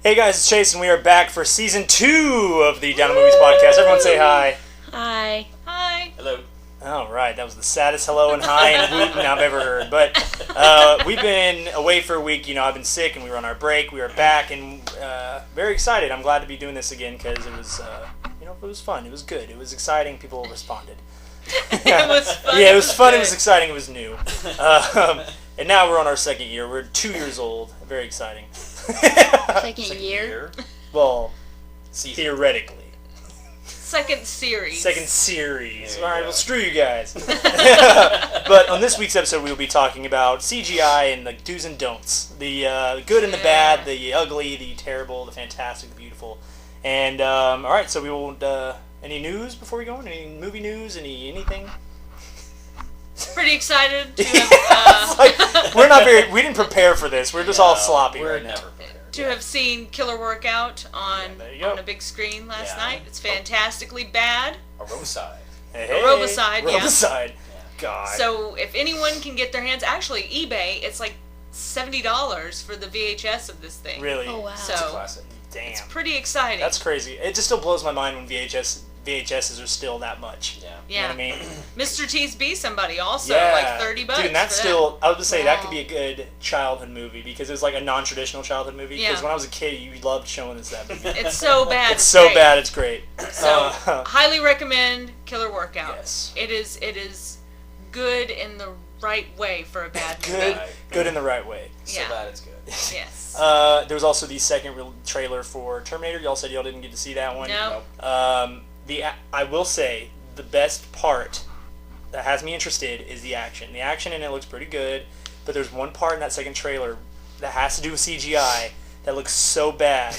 Hey guys, it's Chase, and we are back for season 2 of the D.O.M Podcast. Everyone say hi. Hi. Hi. Hello. All right, that was the saddest hello and hi and wootin' I've ever heard. But we've been away for a week. You know, I've been sick, and we were on our break. We are back, and very excited. I'm glad to be doing this again because it was, it was fun. It was good. It was exciting. People responded. It was fun. Yeah, it was fun. It was exciting. It was new. And now we're on our second year. We're 2 years old. Very exciting. Second year? Well, Season. theoretically. Second series. Second series. There you Alright, go. well, screw you guys. But on this week's episode, we'll be talking about CGI and the do's and don'ts. The good and the bad, the ugly, the terrible, the fantastic, the beautiful. And, alright, so we will, any news before we go on? Any movie news? Anything? Pretty excited to have, We didn't prepare for this. We're just all sloppy We're right now. never prepared. to have seen Killer Workout on there you go. a big screen last Yeah. night. It's fantastically bad. Robicide. Hey, Robicide, yeah. Robicide. Yeah. God. So if anyone can get their hands, actually eBay, it's like $70 for the VHS of this thing. Really? Oh, wow. It's a So classic. Damn. it's pretty exciting. That's crazy. It just still blows my mind when VHSs are still that much. Yeah. You know yeah. what I mean? Mr. T's Be Somebody also, Yeah. like $30. Dude, and that's for that. still, I would just say that could Wow. be a good childhood movie because it was like a non-traditional childhood movie. Because Yeah. when I was a kid, you loved showing us that movie. It's so bad. It's so great. bad, it's great. So highly recommend Killer Workout. Yes. It is good in the right way for a bad movie. Good, good in the right way. So Yeah. bad it's good. Yes. There was also the second trailer for Terminator. Y'all said y'all didn't get to see that one. No. I will say the best part that has me interested is the action. The action in it looks pretty good, but there's one part in that second trailer that has to do with CGI that looks so bad.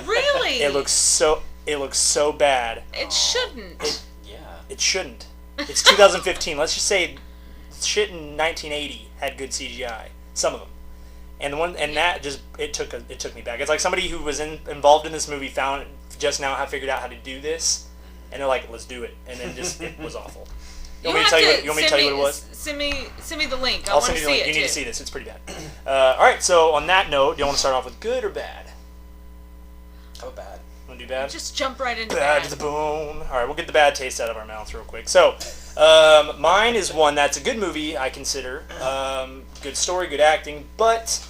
Really? It looks so bad. It shouldn't. Yeah. It shouldn't. It's 2015. Let's just say shit in 1980 had good CGI. Some of them. And that just it took me back. It's like somebody who was involved in this movie just now figured out how to do this, and they're like, let's do it, and then just it was awful. You want me to tell you what it was? Send me the link. I'll I want send to you the see link. it. You need too. to see this. It's pretty bad. All right. So on that note, do you want to start off with good or bad? How bad? Want to do bad? Just jump right into Bad that. to the bone. All right, we'll get the bad taste out of our mouths real quick. So, mine is one that's a good movie, I consider. Good story, good acting, but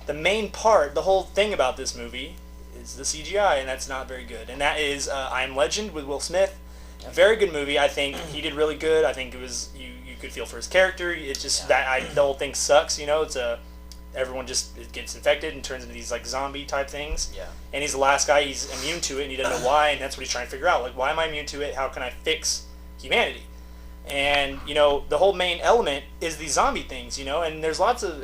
the main part, the whole thing about this movie is the CGI, and that's not very good. And that is I Am Legend with Will Smith. A very good movie. I think he did really good. I think it was you could feel for his character. It's just the whole thing sucks. You know, it's everyone just gets infected and turns into these like zombie type things. Yeah. And he's the last guy. He's immune to it, and he doesn't know why. And that's what he's trying to figure out. Like, why am I immune to it? How can I fix humanity? And the whole main element is these zombie things. And there's lots of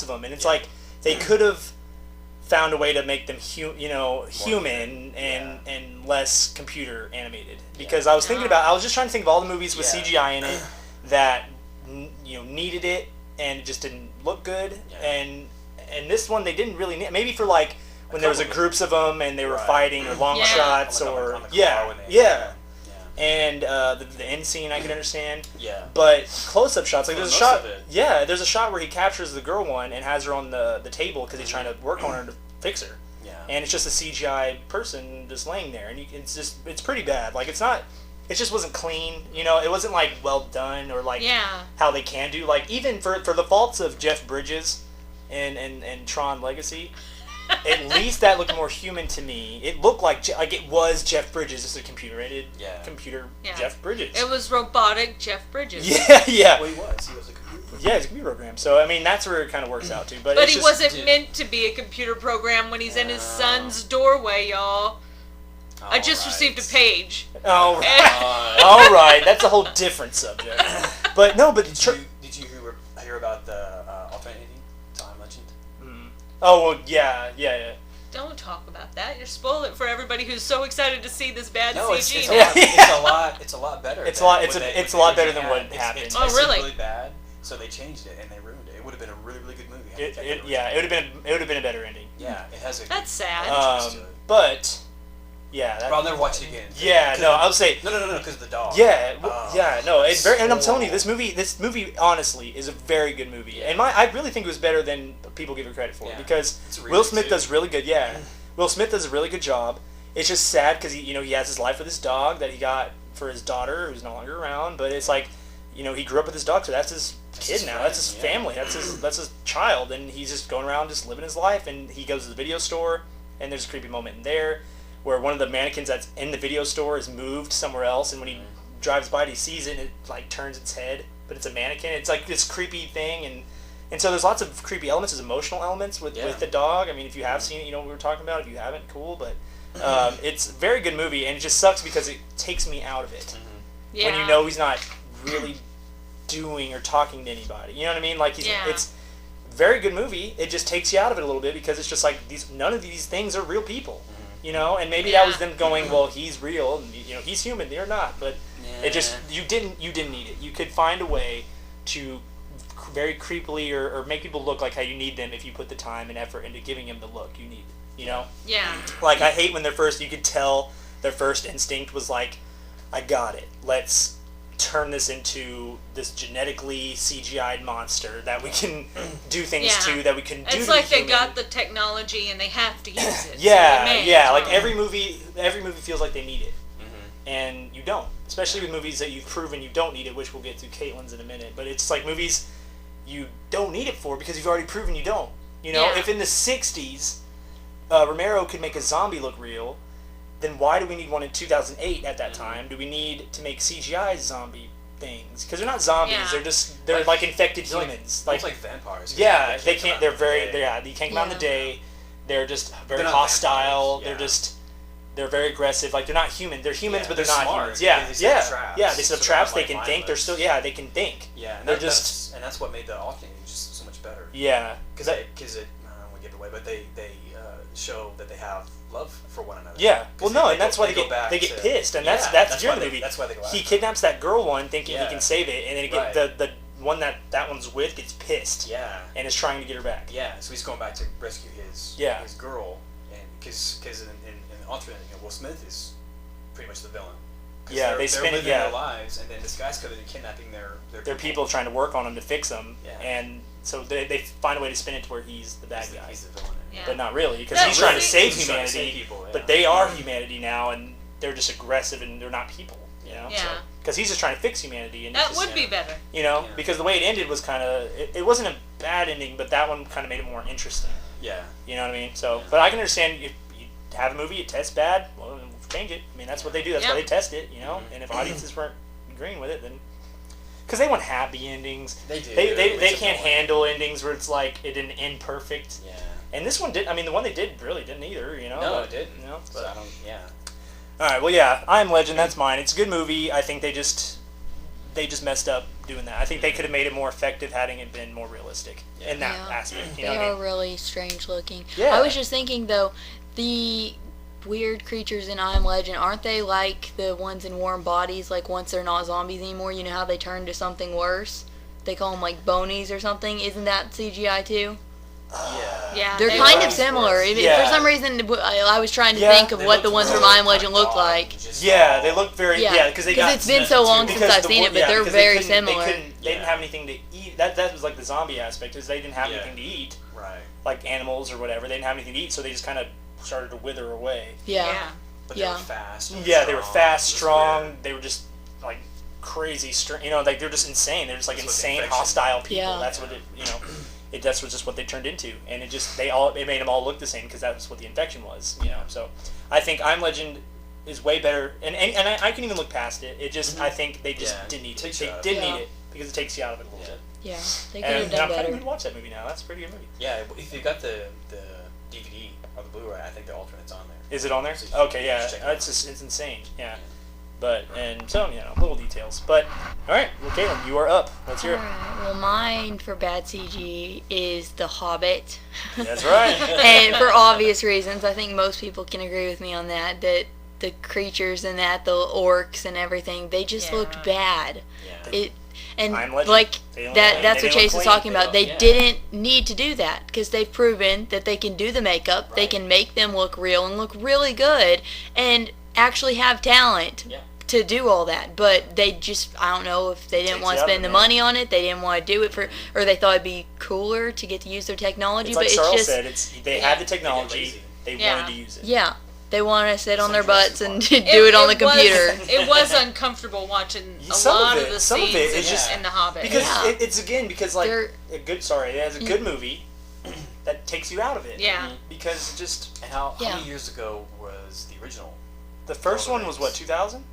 them, and it's like they could have found a way to make them human and less computer animated. Because I was just trying to think of all the movies with CGI in it that needed it and it just didn't look good. Yeah. And this one they didn't really need. Maybe for like when there was groups of them and they were fighting or long shots On the or car when yeah. And the end scene I could understand. Yeah. But close-up shots, like For there's a most shot. of it. Yeah, there's a shot where he captures the girl one and has her on the table because he's trying to work on her to fix her. Yeah. And it's just a CGI person just laying there, and it's pretty bad. Like it just wasn't clean. It wasn't like well done or like how they can do. Like even for the faults of Jeff Bridges and Tron Legacy. At least that looked more human to me. It looked like it was Jeff Bridges, just a computer Jeff Bridges. It was robotic Jeff Bridges. Yeah. Well, he was a computer program. Yeah, it's a computer program. So I mean, that's where it kind of works out to. But But it's he just, wasn't meant to be a computer program when he's in his son's doorway, y'all. I just received a page. Oh, all right. That's a whole different subject. But no, but Did you hear about the alternating time legend? Oh well, yeah. Don't talk about that. You're spoiling it for everybody who's so excited to see this bad No, CG. it's a lot better. It's than a lot what better they than what had. happened. It's really? really bad. So they changed it and they ruined it. It would have been a really, really good movie. It would have been a better ending. Yeah, it has a. That's sad. But Yeah. But I'll never watch it again. Yeah, no, I would say... No, because of the dog. Yeah, no, it's very... And I'm telling you, this movie, honestly, is a very good movie. And I really think it was better than people give it credit for. Yeah. Because Will Smith does really good, Will Smith does a really good job. It's just sad because, he has his life with his dog that he got for his daughter, who's no longer around. But it's like, he grew up with his dog, so that's his kid now. That's his family. That's his child. And he's just going around just living his life. And he goes to the video store, and there's a creepy moment in there where one of the mannequins that's in the video store is moved somewhere else, and when he drives by it, he sees it, and it like turns its head, but it's a mannequin. It's like this creepy thing, and so there's lots of creepy elements, there's emotional elements with the dog. I mean, if you have seen it, what we were talking about. If you haven't, cool, but it's a very good movie, and it just sucks because it takes me out of it. Yeah. When he's not really doing or talking to anybody. You know what I mean? Like, it's a very good movie. It just takes you out of it a little bit because it's just like, none of these things are real people. And maybe that was them going, well, he's real, and he's human, they're not, but it just, you didn't need it. You could find a way to very creepily or make people look like how you need them if you put the time and effort into giving them the look you need, Yeah. Like, I hate when you could tell their first instinct was like, I got it, let's turn this into this genetically CGI'd monster that we can do things to, that we can do. It's like they got the technology and they have to use it. Like every movie feels like they need it, and you don't. Especially with movies that you've proven you don't need it, which we'll get to Caitlin's in a minute. But it's like movies you don't need it for because you've already proven you don't. If in the '60s Romero could make a zombie look real, then why do we need one in 2008 at that time? Do we need to make CGI zombie things? Because they're not zombies. Yeah. They're like infected humans. Like vampires. Yeah, they can't. They're very. You can't come out in the day. They're just very hostile. They're very aggressive. Like, they're not human. They're humans, but they're not smart. humans. Yeah, They set up traps. They set up So traps. they're They not, can think. They're still. Yeah, they can think. Yeah, and they're that's what made the alternate just so much better. Yeah, because it I don't want to give it away, but they show that they have love for one another. Yeah. Well, no, and that's why they get pissed, and that's during the movie. That's why they go after He kidnaps that girl one, thinking he can save it, and then the one that one's with gets pissed. Yeah. And is trying to get her back. Yeah. So he's going back to rescue his girl, and because in the alternate, Will Smith is pretty much the villain. Yeah, they're living their lives, and then this guy's coming and kidnapping their people trying to work on him to fix them, Yeah. and so they find a way to spin it to where he's the bad guy. He's the villain. Yeah. But not really, because Not he's trying to really. save He's trying to humanity, save people, but they are humanity now, and they're just aggressive, and they're not people, Yeah. Because he's just trying to fix humanity. And That it's just, would be better. because the way it ended was kind of, it wasn't a bad ending, but that one kind of made it more interesting. Yeah. You know what I mean? So, but I can understand if you have a movie, it tests bad, well, then we'll change it. I mean, that's what they do. That's why they test it, and if audiences weren't agreeing with it, then... Because they want happy endings. They do. They can't handle endings where it's like, it didn't end perfect. Yeah. And this one did. I mean, the one they did really didn't either. No, it didn't. But So I don't. Yeah. all right. Well, yeah. I Am Legend. That's mine. It's a good movie. I think they just messed up doing that. I think they could have made it more effective hading it been more realistic in that aspect. You know They what I are mean? really strange looking. Yeah. I was just thinking though, the weird creatures in I Am Legend, aren't they like the ones in Warm Bodies? Like, once they're not zombies anymore, you know how they turn to something worse? They call them like bonies or something. Isn't that CGI too? Yeah. They're they kind were. of similar. Yeah. For some reason, I was trying to think of what the ones from I Am Legend looked like. Yeah, they look very because it's been so long since I've seen it, but they're very similar. They didn't have anything to eat. That was like the zombie aspect, is they didn't have anything to eat, Right. like animals or whatever. They didn't have anything to eat, so they just kind of started to wither away. Yeah. But they were fast. Yeah, they were fast, strong. They were just like crazy, like they're just insane. They're just like insane, hostile people. Yeah. That's what that's just what they turned into, and it made them all look the same because that's what the infection was. So I think I'm Legend is way better, and I can even look past it. It just I think they just didn't need it. They did need it because it takes you out of it a little bit. Yeah, they could And have done I'm kind better. of watch that movie now. That's a pretty good movie. Yeah, if you got the DVD or the Blu-ray, I think the alternate's on there. Is it on there? So Okay, yeah, just check it out. it's insane. Yeah. But, and so, little details. But, alright, well, Caitlin, you are up. Let's hear it. Alright, well, mine for bad CG is The Hobbit. That's right. And for obvious reasons, I think most people can agree with me on that the creatures and the orcs and everything, they just looked bad. Yeah. And Legend. like that's what Chase was talking about. They didn't need to do that because they've proven that they can do the makeup. Right. They can make them look real and look really good and actually have talent. Yeah. To do all that, but they just, I don't know if they didn't want to spend the money on it, they didn't want to do it for, or they thought it'd be cooler to get to use their technology, it's but like it's Charles just... said, they had the technology, they wanted to use it. Yeah, they want to sit on their butts and do it on the computer. It was uncomfortable watching a lot of the scenes in The Hobbit. Because it's, again, because like, it's a good movie that takes you out of it. Yeah. Because it just... And how many years ago was the original? The first one was what, 2000?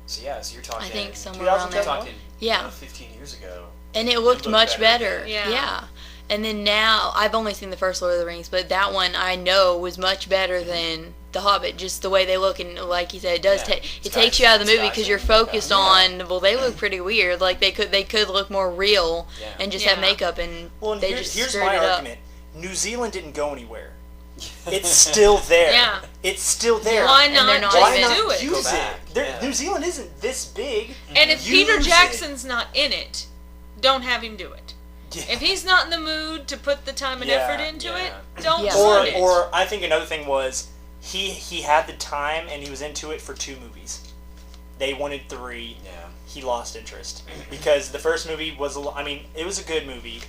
So you're talking. I think somewhere around there. 15 years ago. And it looked much better. Yeah. And then now, I've only seen the first Lord of the Rings, but that one I know was much better than The Hobbit. Just the way they look, and like you said, it takes you out of the movie because you're focused on. Well, they look pretty weird. Like they could look more real and just have makeup, and they just here's screwed my it up. argument. New Zealand didn't go anywhere. It's still there. Yeah. It's still there. Why not do it? Use it? New Zealand isn't this big. And if Peter Jackson's not in it, don't have him do it. Yeah. If he's not in the mood to put the time and effort into it, don't do it. Or I think another thing was he had the time and he was into it for 2 movies. They wanted 3. Yeah. He lost interest because the first movie was it was a good movie.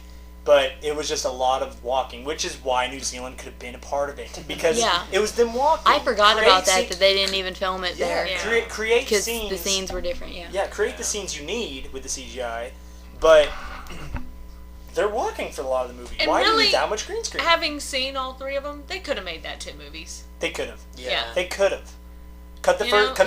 But it was just a lot of walking, which is why New Zealand could have been a part of it. Because it was them walking. I forgot about that they didn't even film it there. Yeah. Create scenes. Because the scenes were different, Yeah, create the scenes you need with the CGI. But they're walking for a lot of the movie. And why really, do you need that much green screen? Having seen all 3 of them, they could have made that 2 movies. They could have. Yeah. They could have. Cut the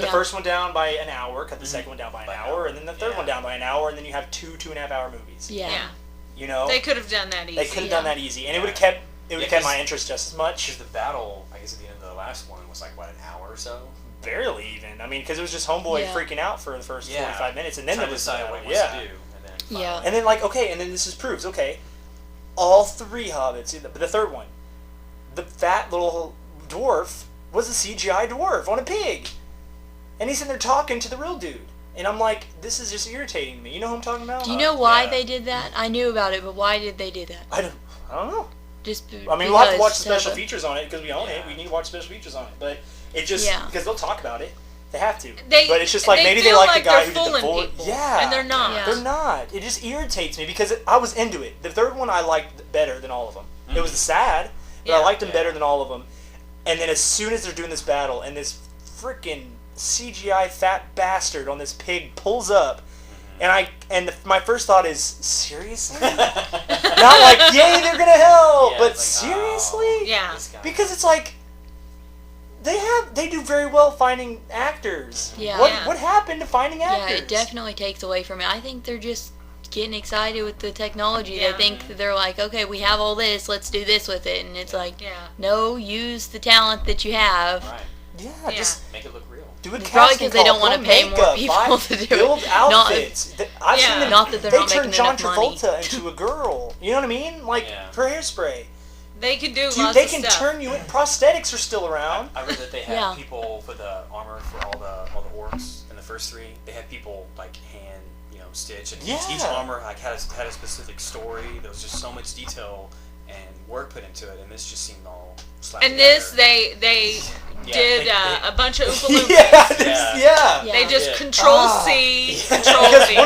first one down by an hour, cut the second one down by an hour, and then the third one down by an hour, and then you have 2.5 hour movies. Yeah. You know, they could have done that easy. They could have done that easy, and it would have kept my interest just as much. Because the battle, I guess, at the end of the last one was like what, an hour or so. Barely even. Because it was just Homeboy freaking out for the first 45 minutes, and then there was the battle. What he wants to do, and then and then this proves all 3 hobbits. But the third one, the fat little dwarf was a CGI dwarf on a pig, and he's sitting there talking to the real dude. And I'm like, this is just irritating me. You know who I'm talking about? Do you know why they did that? I knew about it, but why did they do that? I don't know. We'll have to watch the special features on it because we own it. We need to watch special features on it. But it just because they'll talk about it. They have to. But it's just like maybe they like the guy who did the voice. Yeah. And they're not. Yeah. They're not. It just irritates me because I was into it. The third one I liked better than all of them. It was sad, but I liked them better than all of them. And then as soon as they're doing this battle and this freaking CGI fat bastard on this pig pulls up, and my first thought is, seriously? Not like, yay, they're gonna help, but seriously? Because it's like they do very well finding actors. What happened to finding actors? Yeah, it definitely takes away from it. I think they're just getting excited with the technology. They think they're like, okay, we have all this, let's do this with it, and it's like, no, use the talent that you have. Right. Yeah, just make it look real. Do a probably because they don't want to pay more people to do it. Build outfits. I've seen them. Not that they're not making John enough money. Travolta into a girl. You know what I mean? Like for Hairspray. They can do lots They of can stuff. turn you in. Prosthetics are still around. I read that they had people for the armor for all the orcs in the first 3. They had people like hand stitch, and each armor like had a specific story. There was just so much detail and work put into it, and this just seemed all slapped And together. this they did a bunch of Oompa Loompas. They just Control C, Control V.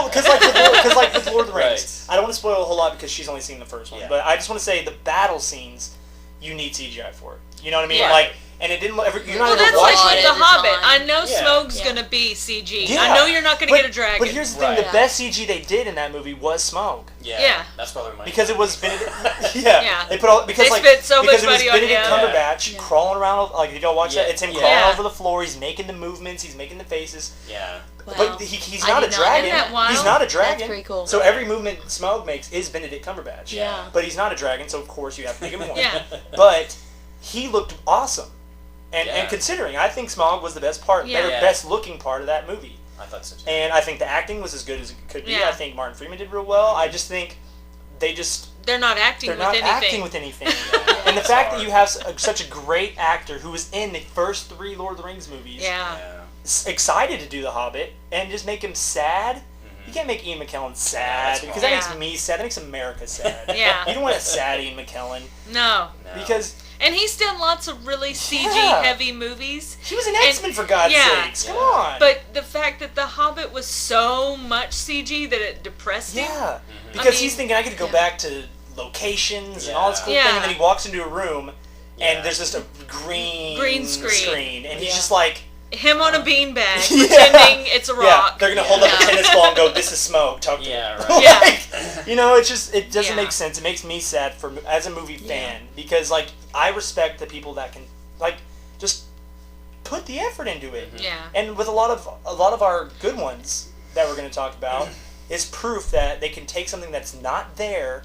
Because like with Lord of the Rings, I don't want to spoil a whole lot because she's only seen the first one, but I just want to say the battle scenes, you need CGI for it. You know what I mean? Like, and it didn't. You're not that's watching like it. The Hobbit. I know Smaug's gonna be CG. I know you're not gonna get a dragon. But here's the thing: the best CG they did in that movie was Smaug. Yeah. That's probably my because it was Benedict. They put all because spent so much money on Benedict Cumberbatch crawling around. Like, did y'all watch that? It's him crawling over the floor. He's making the movements. He's making the faces. Yeah. Wow. But he's not a dragon. He's not a dragon. That's pretty cool. So every movement Smaug makes is Benedict Cumberbatch. Yeah. But he's not a dragon, so of course you have to make him one. Yeah. But he looked awesome. And considering, I think Smaug was the best best looking part of that movie. I thought so too. And I think the acting was as good as it could be. I think Martin Freeman did real well. I just think they're not acting with anything. And the fact that you have such a great actor who was in the first 3 Lord of the Rings movies, excited to do The Hobbit, and just make him sad. You can't make Ian McKellen sad because that makes me sad. That makes America sad. Yeah. You don't want a sad Ian McKellen. No. Because... And he's done lots of really CG-heavy movies. He was an X-Men, for God's sakes. Come on. But the fact that The Hobbit was so much CG that it depressed him. Yeah. Because he's thinking, I could go back to locations and all this cool thing, and then he walks into a room, and there's just a green screen. And he's just like... Him on a beanbag, pretending it's a rock. Yeah, they're going to hold up a tennis ball and go, this is smoke, talk to me. Right. You know, it doesn't make sense. It makes me sad as a movie fan, because, like, I respect the people that can, like, just put the effort into it. Yeah. And with a lot of our good ones that we're going to talk about is proof that they can take something that's not there,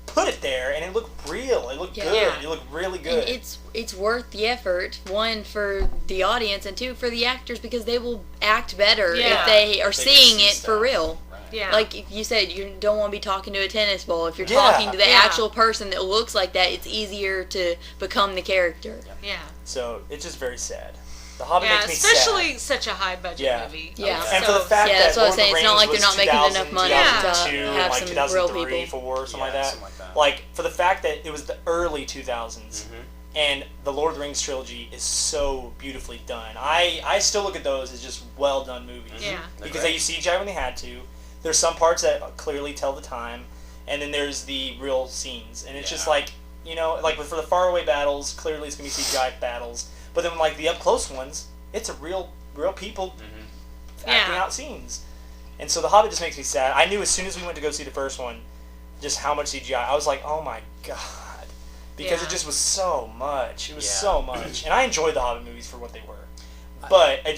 put it there, and it looked real. It looked good. It looked really good. And it's worth the effort, one, for the audience, and two, for the actors, because they will act better if they are seeing it for real. Right. Yeah. Like you said, you don't want to be talking to a tennis ball. If you're talking to the actual person that looks like that, it's easier to become the character. Yeah. So it's just very sad. The Hobbit makes me especially such a high budget movie. Yeah. And for the fact that that's what I was Lord of the saying. It's not like Rings they're not making was enough money 2002, to have like some real 2003, people. 4, something like that. Something like that. Like, for the fact that it was the early 2000s, and the Lord of the Rings trilogy is so beautifully done. I still look at those as just well done movies. Yeah. Because they used CGI when they had to. There's some parts that clearly tell the time, and then there's the real scenes. And it's just like, you know, like for the faraway battles, clearly it's going to be CGI battles. But then, like, the up-close ones, it's a real people acting out scenes. And so The Hobbit just makes me sad. I knew as soon as we went to go see the first one, just how much CGI. I was like, oh my God. Because it just was so much. It was so much. And I enjoyed the Hobbit movies for what they were. But it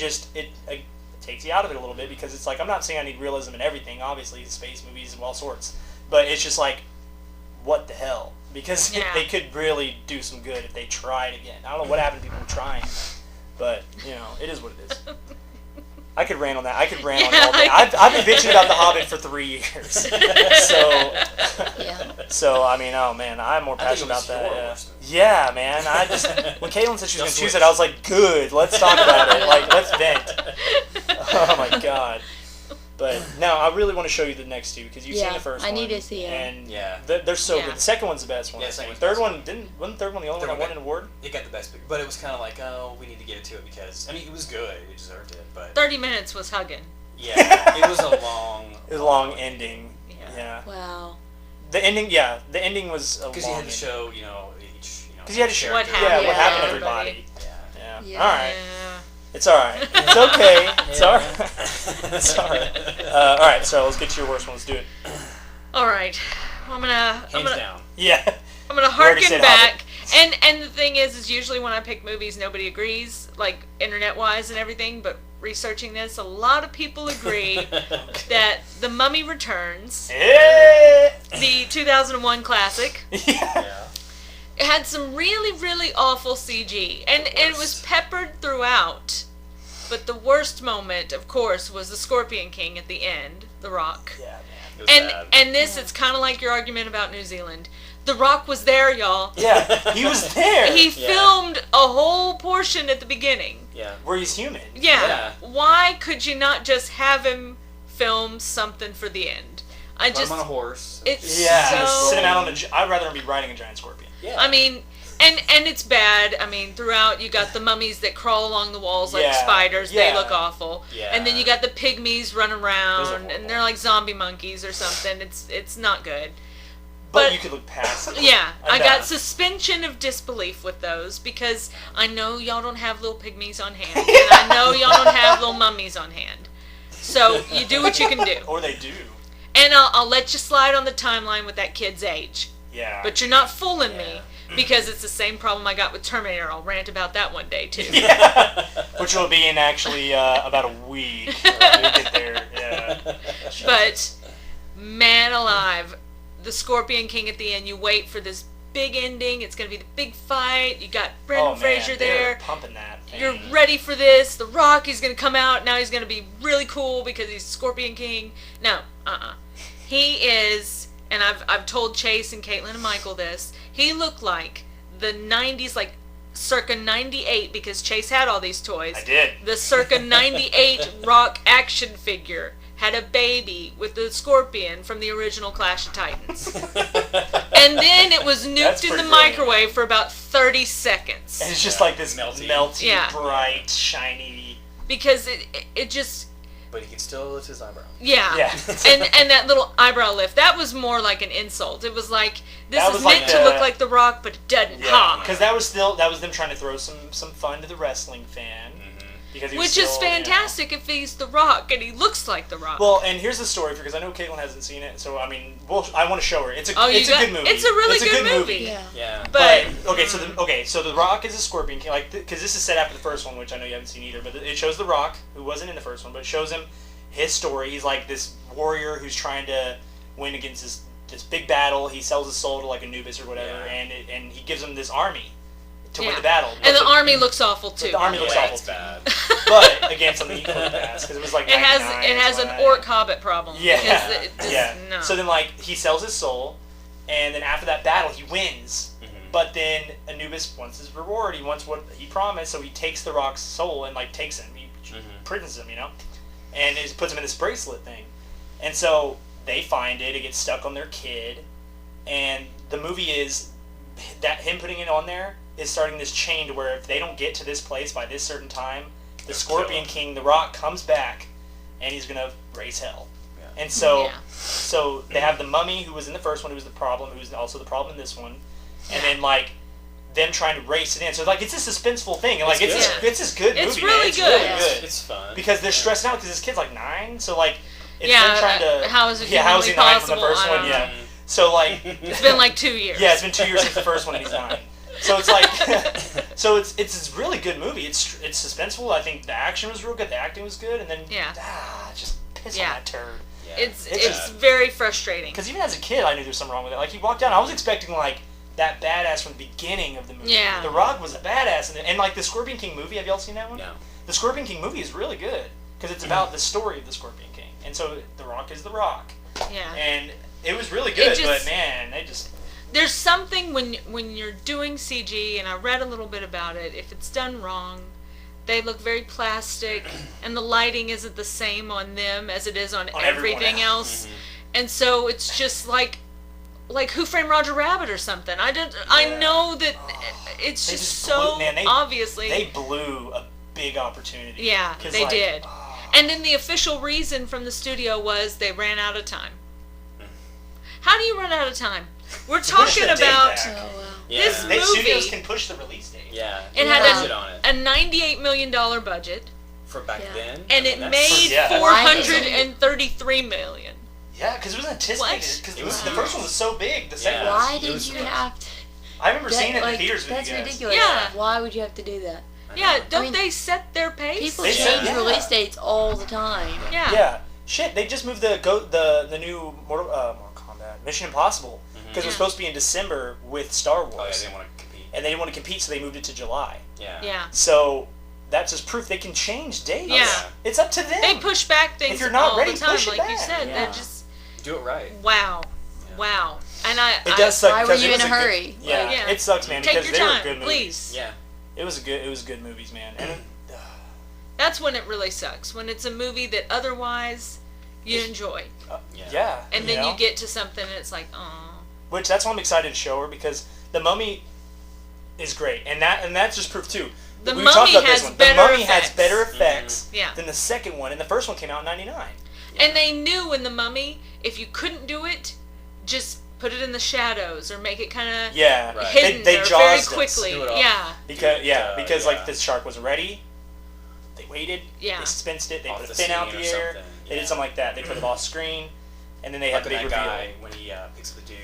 takes you out of it a little bit, because it's like, I'm not saying I need realism in everything. Obviously, space movies of all sorts. But it's just like, what the hell? Because they could really do some good if they tried again. I don't know what happened to people trying. But, you know, it is what it is. I could rant on that. I could rant on it all day. I've been bitching about The Hobbit for 3 years. So I mean, oh man, I'm more passionate about that. Yeah, man. I just, when Caitlin said she was going to choose it, I was like, good, let's talk about it. Like, let's vent. Oh my God. But no, I really want to show you the next two, because you've seen the first one. I need to see it. And they're so good. The second one's the best one. Yeah, the third one wasn't the third one the only one that won an award? It got the best picture, but it was kind of like, oh, we need to get it to it because, I mean, it was good. It deserved it, but 30 minutes was hugging. Yeah, it was a long. It was a long ending. Yeah. Wow. The ending was a long. Because you had to show, because you had to show what happened to everybody. Yeah. All right. It's all right. It's okay. It's all right. It's all right. All right. So let's get to your worst one. Let's do it. All right. I'm gonna down. Yeah. I'm gonna harken back. And the thing is usually when I pick movies, nobody agrees, like internet-wise and everything. But researching this, a lot of people agree that The Mummy Returns, the 2001 classic, it had some really, really awful CG, and it was peppered throughout. But the worst moment, of course, was the Scorpion King at the end, The Rock. Yeah, man. And this, it's kind of like your argument about New Zealand. The Rock was there, y'all. Yeah, he was there. He filmed a whole portion at the beginning. Yeah. Where he's human. Yeah. Why could you not just have him film something for the end? Put him on a horse. It's sit him out on I'd rather him be riding a giant scorpion. Yeah. I mean, and it's bad. I mean, throughout you got the mummies that crawl along the walls like spiders. They look awful. Yeah. And then you got the pygmies running around, and they're like zombie monkeys or something. It's not good. But you could look past it. Yeah, I got suspension of disbelief with those, because I know y'all don't have little pygmies on hand, and I know y'all don't have little mummies on hand. So you do what you can do. Or they do. And I'll let you slide on the timeline with that kid's age. Yeah. But you're not fooling me, because it's the same problem I got with Terminator. I'll rant about that one day, too. Yeah. Which will be in actually about a week. We'll get there. Yeah. But, man alive, the Scorpion King at the end, you wait for this big ending. It's going to be the big fight. You got Brendan Fraser there. Pumping that thing. You're ready for this. The Rock is going to come out. Now he's going to be really cool because he's Scorpion King. No, He is, and I've told Chase and Caitlin and Michael this, he looked like the 90s, like circa 98, because Chase had all these toys. I did. The circa 98 Rock action figure had a baby with the Scorpion from the original Clash of Titans. And then it was nuked in the microwave for about 30 seconds. And it's just like this melty, Yeah. bright, shiny... Because it just... But he can still lift his eyebrow. Yeah. Yeah. and that little eyebrow lift, that was more like an insult. It was like, this That is was meant like to the- look like The Rock, but it doesn't. Ha! Because that was them trying to throw some fun to the wrestling fan. Because he was Which is still, fantastic if he's The Rock and he looks like The Rock. Well, and here's the story, because I know Caitlin hasn't seen it, so I mean, I want to show her. It's a good movie. It's a really good movie. Yeah. But So the Rock is a Scorpion King, like, because this is set after the first one, which I know you haven't seen either. But it shows the Rock, who wasn't in the first one, but it shows him his story. He's like this warrior who's trying to win against this big battle. He sells his soul to like Anubis or whatever, and he gives him this army to win the battle. And the army looks awful too. The army looks awful. It's bad. But again, something equally bad, because it was like it has an orc hobbit problem. No. So then like he sells his soul, and then after that battle he wins. But then Anubis wants his reward. He wants what he promised, so he takes the Rock's soul and like takes him. He imprisons him, and it puts him in this bracelet thing. And so they find it. It gets stuck on their kid, and the movie is that him putting it on there is starting this chain to where if they don't get to this place by this certain time, the Scorpion King, the Rock, comes back, and he's gonna raise hell. And so they have the Mummy, who was in the first one, who was the problem, who's also the problem in this one, and then like them trying to race it in. So like it's a suspenseful thing, and like it's this good movie. It's really It's good. really good. It's fun because they're stressing out because this kid's like 9, so like it's Yeah, them trying to how is it how is he humanly 9 from the first possible? I one? don't Yeah. So like It's been like 2 years. yeah, it's been 2 years since the first one, and he's 9. So it's like, so it's a really good movie. It's suspenseful. I think the action was real good. The acting was good, and then just piss on that turd. Yeah. It's very frustrating. Because even as a kid, I knew there was something wrong with it. Like he walked down, I was expecting like that badass from the beginning of the movie. Yeah. The Rock was a badass, and like the Scorpion King movie. Have y'all seen that one? No. The Scorpion King movie is really good because it's about the story of the Scorpion King, and so the Rock is the Rock. Yeah. And it was really good, but man, they just. There's something when you're doing CG, and I read a little bit about it, if it's done wrong, they look very plastic, and the lighting isn't the same on them as it is on everything else. And so it's just like Who Framed Roger Rabbit or something. I know that it's just obviously... They blew a big opportunity. Yeah, they did. And then the official reason from the studio was they ran out of time. How do you run out of time? We're talking about this movie. Studios can push the release date. Yeah. It had a $98 million budget. For back then. And it made $433 million. Yeah, because it was anticipated. Because the first one was so big. The second one. Why did you have to? I remember seeing it in the theaters with you guys. That's ridiculous. Yeah. Why would you have to do that? Yeah, don't they set their pace? People change release dates all the time. Yeah. Yeah. Shit, they just moved the new Mortal Kombat Mission Impossible because it was supposed to be in December with Star Wars. Oh, yeah, they didn't want to compete. And they didn't want to compete, so they moved it to July. Yeah. So that's just proof they can change dates. Yeah. It's up to them. They push back things if you're not all ready, the time, push it like back. you said. Yeah. They're just do it right. wow. And it does suck. Why were you in a hurry? Yeah, it sucks, man. Take because your they time, were good movies. please. Yeah. It was good movies, man. And that's when it really sucks. When it's a movie that otherwise you enjoy. Yeah. And then you get to something and it's like, oh. Which that's why I'm excited to show her, because The Mummy is great, and that's just proof too. The Mummy has better effects Yeah. than the second one, and the first one came out in '99. And they knew in The Mummy, if you couldn't do it, just put it in the shadows or make it kind of hidden they or very Jaws quickly. Yeah. Because like the shark wasn't ready. They waited. Yeah. They suspensed it. They Off put a the fin out scene the or air. something. They did something like that. They put it off screen, and then they had the big that reveal. guy when he picks up the dude,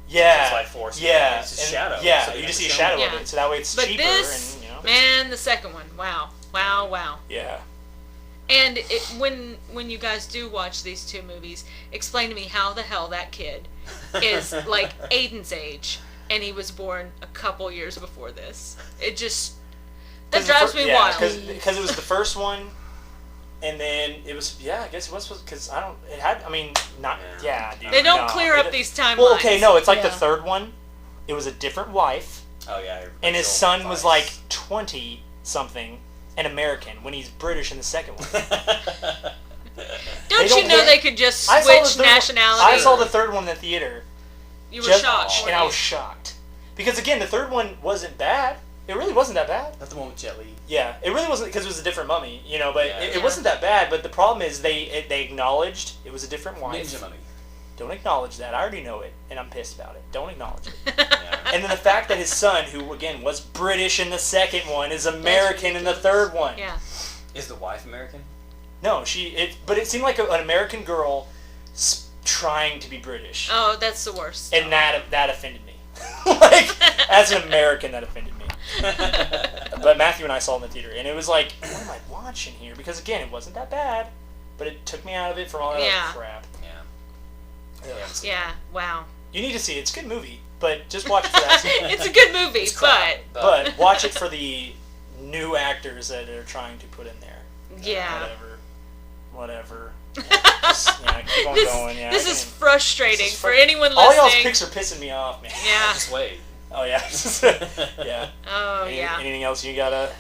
Yeah. his life force. Yeah. It's a shadow. Yeah. So You just see a shadow of it, so that way it's cheaper. This, and man, the second one, wow. Yeah. And when you guys do watch these two movies, explain to me how the hell that kid is like Aiden's age, and he was born a couple years before this. It just that drives me wild. Because it was the first one, and then it was I guess it was because dude. They don't clear up these timelines. Well, okay, no, it's like the third one. It was a different wife. Oh yeah. And his son was like 20 something. An American when he's British in the second one. Don't They you don't know care. they could just I saw the switch third one- nationality? I saw the third one in the theater. You were shocked. And weren't I you? was shocked. Because again, the third one wasn't bad. It really wasn't that bad. Not the one with Jet Li. Yeah, it really wasn't because it was a different mummy, but Yeah. it wasn't that bad. But the problem is they acknowledged it was a different wife. Ninja Mummy. Don't acknowledge that. I already know it, and I'm pissed about it. Don't acknowledge it. Yeah. And then the fact that his son, who again was British in the second one, is American in the third one. Yeah. Is the wife American? No, but it seemed like an American girl trying to be British, Oh, that's the worst. and that offended me. Like as an American, that offended me. But Matthew and I saw it in the theater, and it was like, what am I watching here? Because again, it wasn't that bad, but it took me out of it from all that Yeah. other crap. Yeah. I really haven't seen Yeah. Wow. You need to see it. It's a good movie, but just watch it for that. It's a good movie, It's crap, But watch it for the new actors that they're trying to put in there. Yeah. Whatever. Just, keep on going. Yeah, this is frustrating for anyone all y'all's listening. picks are pissing me off, man. Yeah. Just wait. Oh yeah. Yeah. Oh yeah. Anything else you gotta?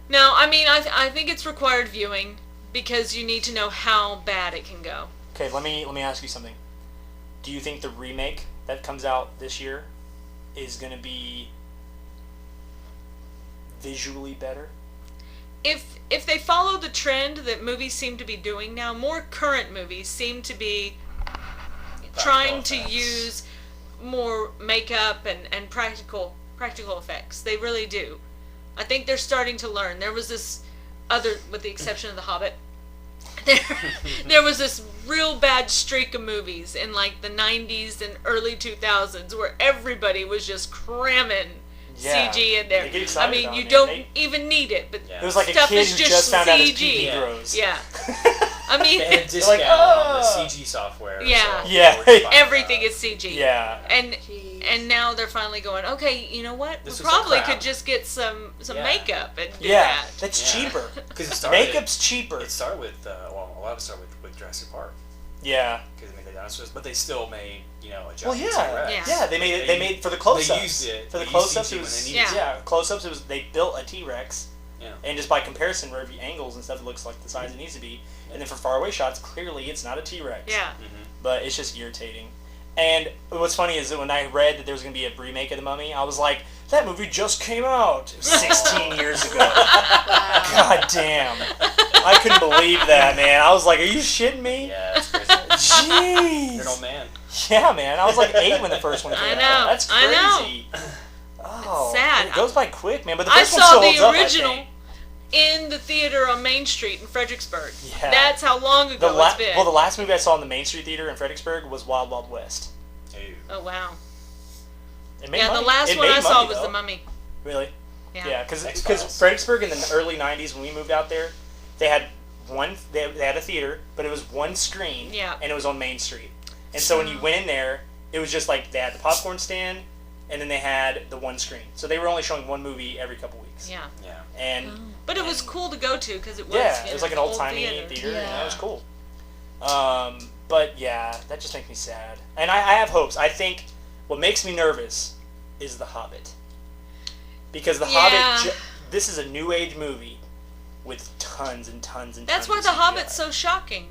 No, I mean I think it's required viewing because you need to know how bad it can go. Okay, let me ask you something. Do you think the remake that comes out this year is gonna be visually better? If they follow the trend that movies seem to be doing now, more current movies seem to be trying to effects. use more makeup and practical effects. They really do. I think they're starting to learn. There was this other, with the exception of The Hobbit, there was this real bad streak of movies in like the 90s and early 2000s where everybody was just cramming Yeah. CG in there. They get I excited mean, about you it, don't man. even need it, but Yeah. It was like a stuff kid is who just just found out his CG. pee Yeah. grows. Yeah. I mean, They had a discount like, on the CG software. Yeah. So Yeah. they were everything fine. is CG. Yeah. And now they're finally going, okay, you know what? This We was some probably crap. could just get some Yeah. makeup and do Yeah, that. that's Yeah. cheaper. Because it started. Makeup's cheaper. It started with a lot of it started with Jurassic Park Yeah. because they made the dinosaurs, but they still made a giant Well, yeah, T-Rex. yeah. They made it. They made for the close-ups. They used it. For the They used close-ups, CG it when was they needed Yeah. close-ups. It was they built a T-Rex, Yeah. and just by comparison, wherever angles and stuff, it looks like the size it needs to be. And then for faraway shots, clearly it's not a T-Rex. Yeah. But it's just irritating. And what's funny is that when I read that there was going to be a remake of The Mummy, I was like, that movie just came out 16 years ago. God damn. I couldn't believe that, man. I was like, are you shitting me? Yeah, it's crazy. Jeez. You're an old man. Yeah, man. I was like 8 when the first one came I out. know. That's I know. crazy. Oh, It's sad. It goes by quick, man. But the I first one saw still the holds up, I original think. in the theater on Main Street in Fredericksburg. Yeah. That's how long ago it's been. Well, the last movie I saw in the Main Street Theater in Fredericksburg was Wild Wild West. Ew. Oh, wow. It made Yeah, money. the last It one made I saw money, was though. The Mummy. Really? Yeah, Yeah. because Fredericksburg in the early '90s when we moved out there, they had they had a theater, but it was one screen, Yeah. and it was on Main Street. And so when you went in there, it was just like they had the popcorn stand, and then they had the one screen. So they were only showing one movie every couple weeks. Yeah. Yeah. And But it was cool to go to because it was, yeah, you it was know, like an old timey theater. Yeah. Yeah, it was cool. But yeah, that just makes me sad. And I have hopes. I think what makes me nervous is The Hobbit. Because The Yeah. Hobbit, this is a new age movie with tons and tons and That's tons why of The CGI. Hobbit's so shocking.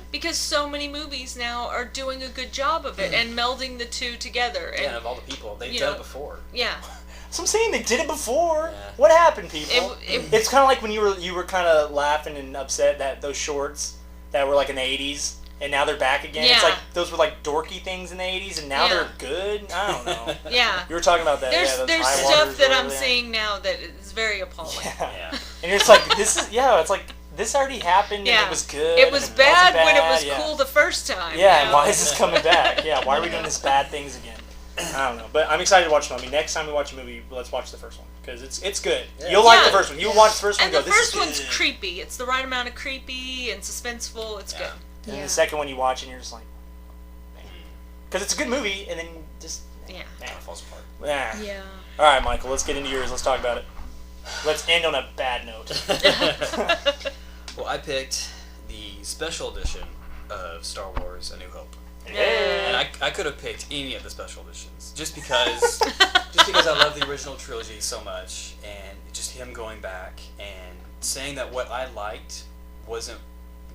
Because so many movies now are doing a good job of it and melding the two together. And Yeah, and of all the people, they've you done know, it before. yeah. So I'm saying they did it before. Yeah. What happened, people? It- It's kind of like when you were kind of laughing and upset that those shorts that were like in the '80s and now they're back again. It's Yeah. like those were like dorky things in the '80s and now Yeah. they're good. I don't know. Yeah. You were talking about that. There's yeah, those there's high stuff waters that or I'm whatever. seeing now that is very appalling. Yeah. Yeah. And it's like this is it's like this already happened and Yeah. it was good. It was and bad wasn't when it bad, was yeah. cool the first time. Yeah, you and know? why is this coming back? Yeah, why are we doing this bad things again? I don't know, but I'm excited to watch Mummy. Next time we watch a movie, let's watch the first one because it's good. Yeah. You'll like Yeah. the first one. You'll watch the first one And and the go, this first is one's good. creepy. It's the right amount of creepy and suspenseful. It's Yeah. good. And then Yeah. the second one you watch and you're just like, because it's a good movie, and then just Yeah. Kind of falls apart. nah. Yeah. All right, Michael, let's get into yours. Let's talk about it. Let's end on a bad note. Well, I picked the special edition of Star Wars: A New Hope, Yeah. and I could have picked any of the special editions just because I love the original trilogy so much, and just him going back and saying that what I liked wasn't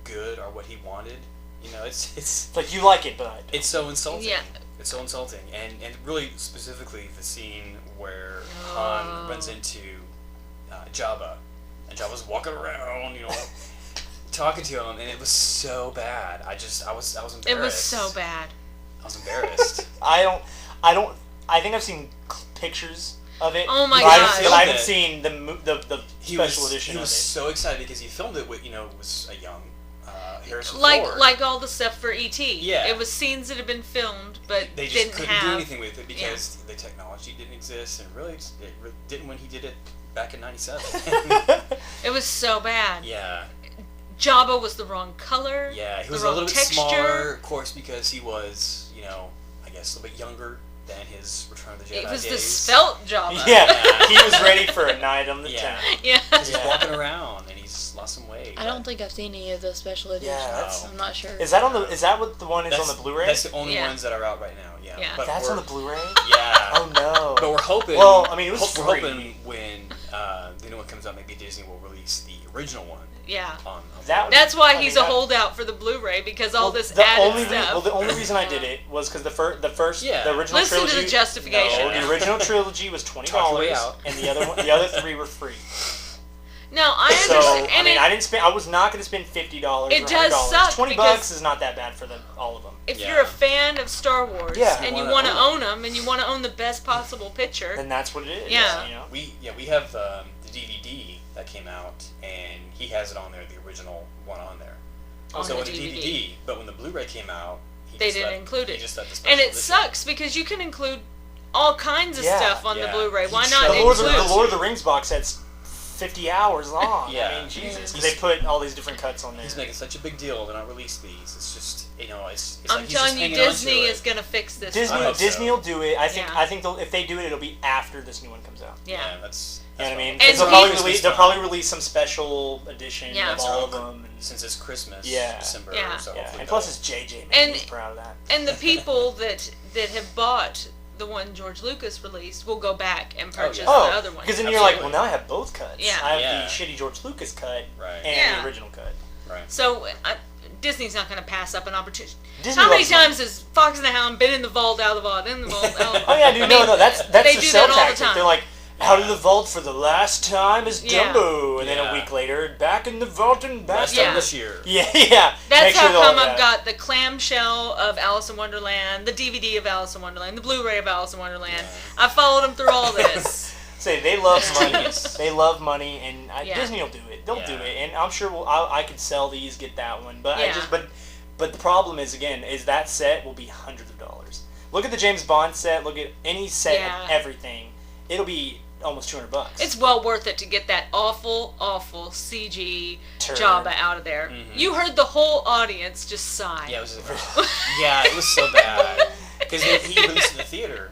good or what he wanted. You know, it's like you like it, but it's so insulting. Yeah. It's so insulting, and really specifically the scene where Han runs into Jabba, and Jabba's walking around, talking to him, and it was so bad. I was embarrassed. It was so bad. I was embarrassed. I think I've seen pictures of it. Oh my but gosh. I haven't seen the special edition He of was it. so excited because he filmed it with, was a young Harrison Like Ford. like all the stuff for E.T. Yeah. It was scenes that had been filmed, but They just didn't couldn't have do anything with it because the technology didn't exist, and really it didn't when he did it back in '97. It was so bad. Yeah. Jabba was the wrong color. Yeah, he was the a wrong little bit texture. smaller, of course, because he was, I guess a little bit younger than his Return of the Jedi It was days. the svelte Jabba. Yeah, he was ready for a night on the town. Yeah. 'Cause he's walking around and he's lost some weight. I don't think I've seen any of those special editions. that's- I'm not sure. Is that what the one is on the Blu-ray? That's the only Yeah. ones that are out right now. Yeah. Yeah. But That's we're- on the Blu-ray? Yeah. Oh no. But we're hoping. Well, I mean, it was we're free. hoping when the new one comes out, maybe Disney will release the original one. Yeah. On That- That's why I he's mean, a that- holdout for the Blu-ray because all this the added only stuff. the only reason I did it was because the first Yeah. the original Listen to trilogy. the justification. No, the original trilogy was $20, Talk your way out. and the other three were free. No, I So understand. I mean, I didn't spend. I was not going to spend $50. It or does $100. suck $20 because- is not that bad for all of them. if Yeah. you're a fan of Star Wars Yeah. and you You want wanna to own them and you want to own the best possible picture, Then that's what it is. Yeah. We have the DVD that came out, and he has it on there, the original one on there. On So the with the DVD, but when the Blu-ray came out, they didn't include He it. just let the special And it edition. sucks because you can include all kinds of Yeah. stuff on the Yeah. Blu-ray. Why He not The chose include? Lord of the Rings box set's 50 hours long. Yeah. I mean, Jesus. 'Cause He's- they put all these different cuts on there. He's making such a big deal to not release these. It's just, it's I'm like he's telling just you, hanging on to Disney it. is gonna fix this. Disney, I hope so. Disney will do it. I think. Yeah. I think if they do it, it'll be after this new one comes out. Yeah. That's You know what I mean? And 'Cause they'll he- probably release some special edition Yeah. of all of them. And, since it's Christmas, Yeah. December, Yeah. so yeah. hopefully And plus, they'll- it's JJ. Man, And- he's proud of that. And the people that have bought the one George Lucas released will go back and purchase yeah. the Oh, other one. because then you're like, well, Absolutely. now I have both cuts. Yeah. I have Yeah. the shitty George Lucas cut Right. and Yeah. the original cut. right. So Disney's not going to pass up an opportunity. Disney How many loves money. times has Fox and the Hound been in the vault, out of the vault, in the vault, out of the vault? Oh yeah, dude. I No, mean, that's they their do sell that all the tactic. time. They're like, out of the vault for the last time is Yeah. Dumbo, and then Yeah. a week later, back in the vault and back. Last Yeah. time this year. Yeah, yeah. That's Make sure how they'll- come yeah. I've got the clamshell of Alice in Wonderland, the DVD of Alice in Wonderland, the Blu-ray of Alice in Wonderland. Yeah. I followed them through all this. Say they love money. Genius. They love money, and Yeah. Disney will do it. They'll do Yeah. it, and I'm sure I could sell these, get that one, but Yeah. but the problem is is that set will be hundreds of dollars. Look at the James Bond set. Look at any set Yeah. of everything. It'll be almost $200. It's well worth it to get that awful, awful CG Turd. Jabba out of there. Mhm. You heard the whole audience just sigh. Yeah, it was so bad because he released in the theater.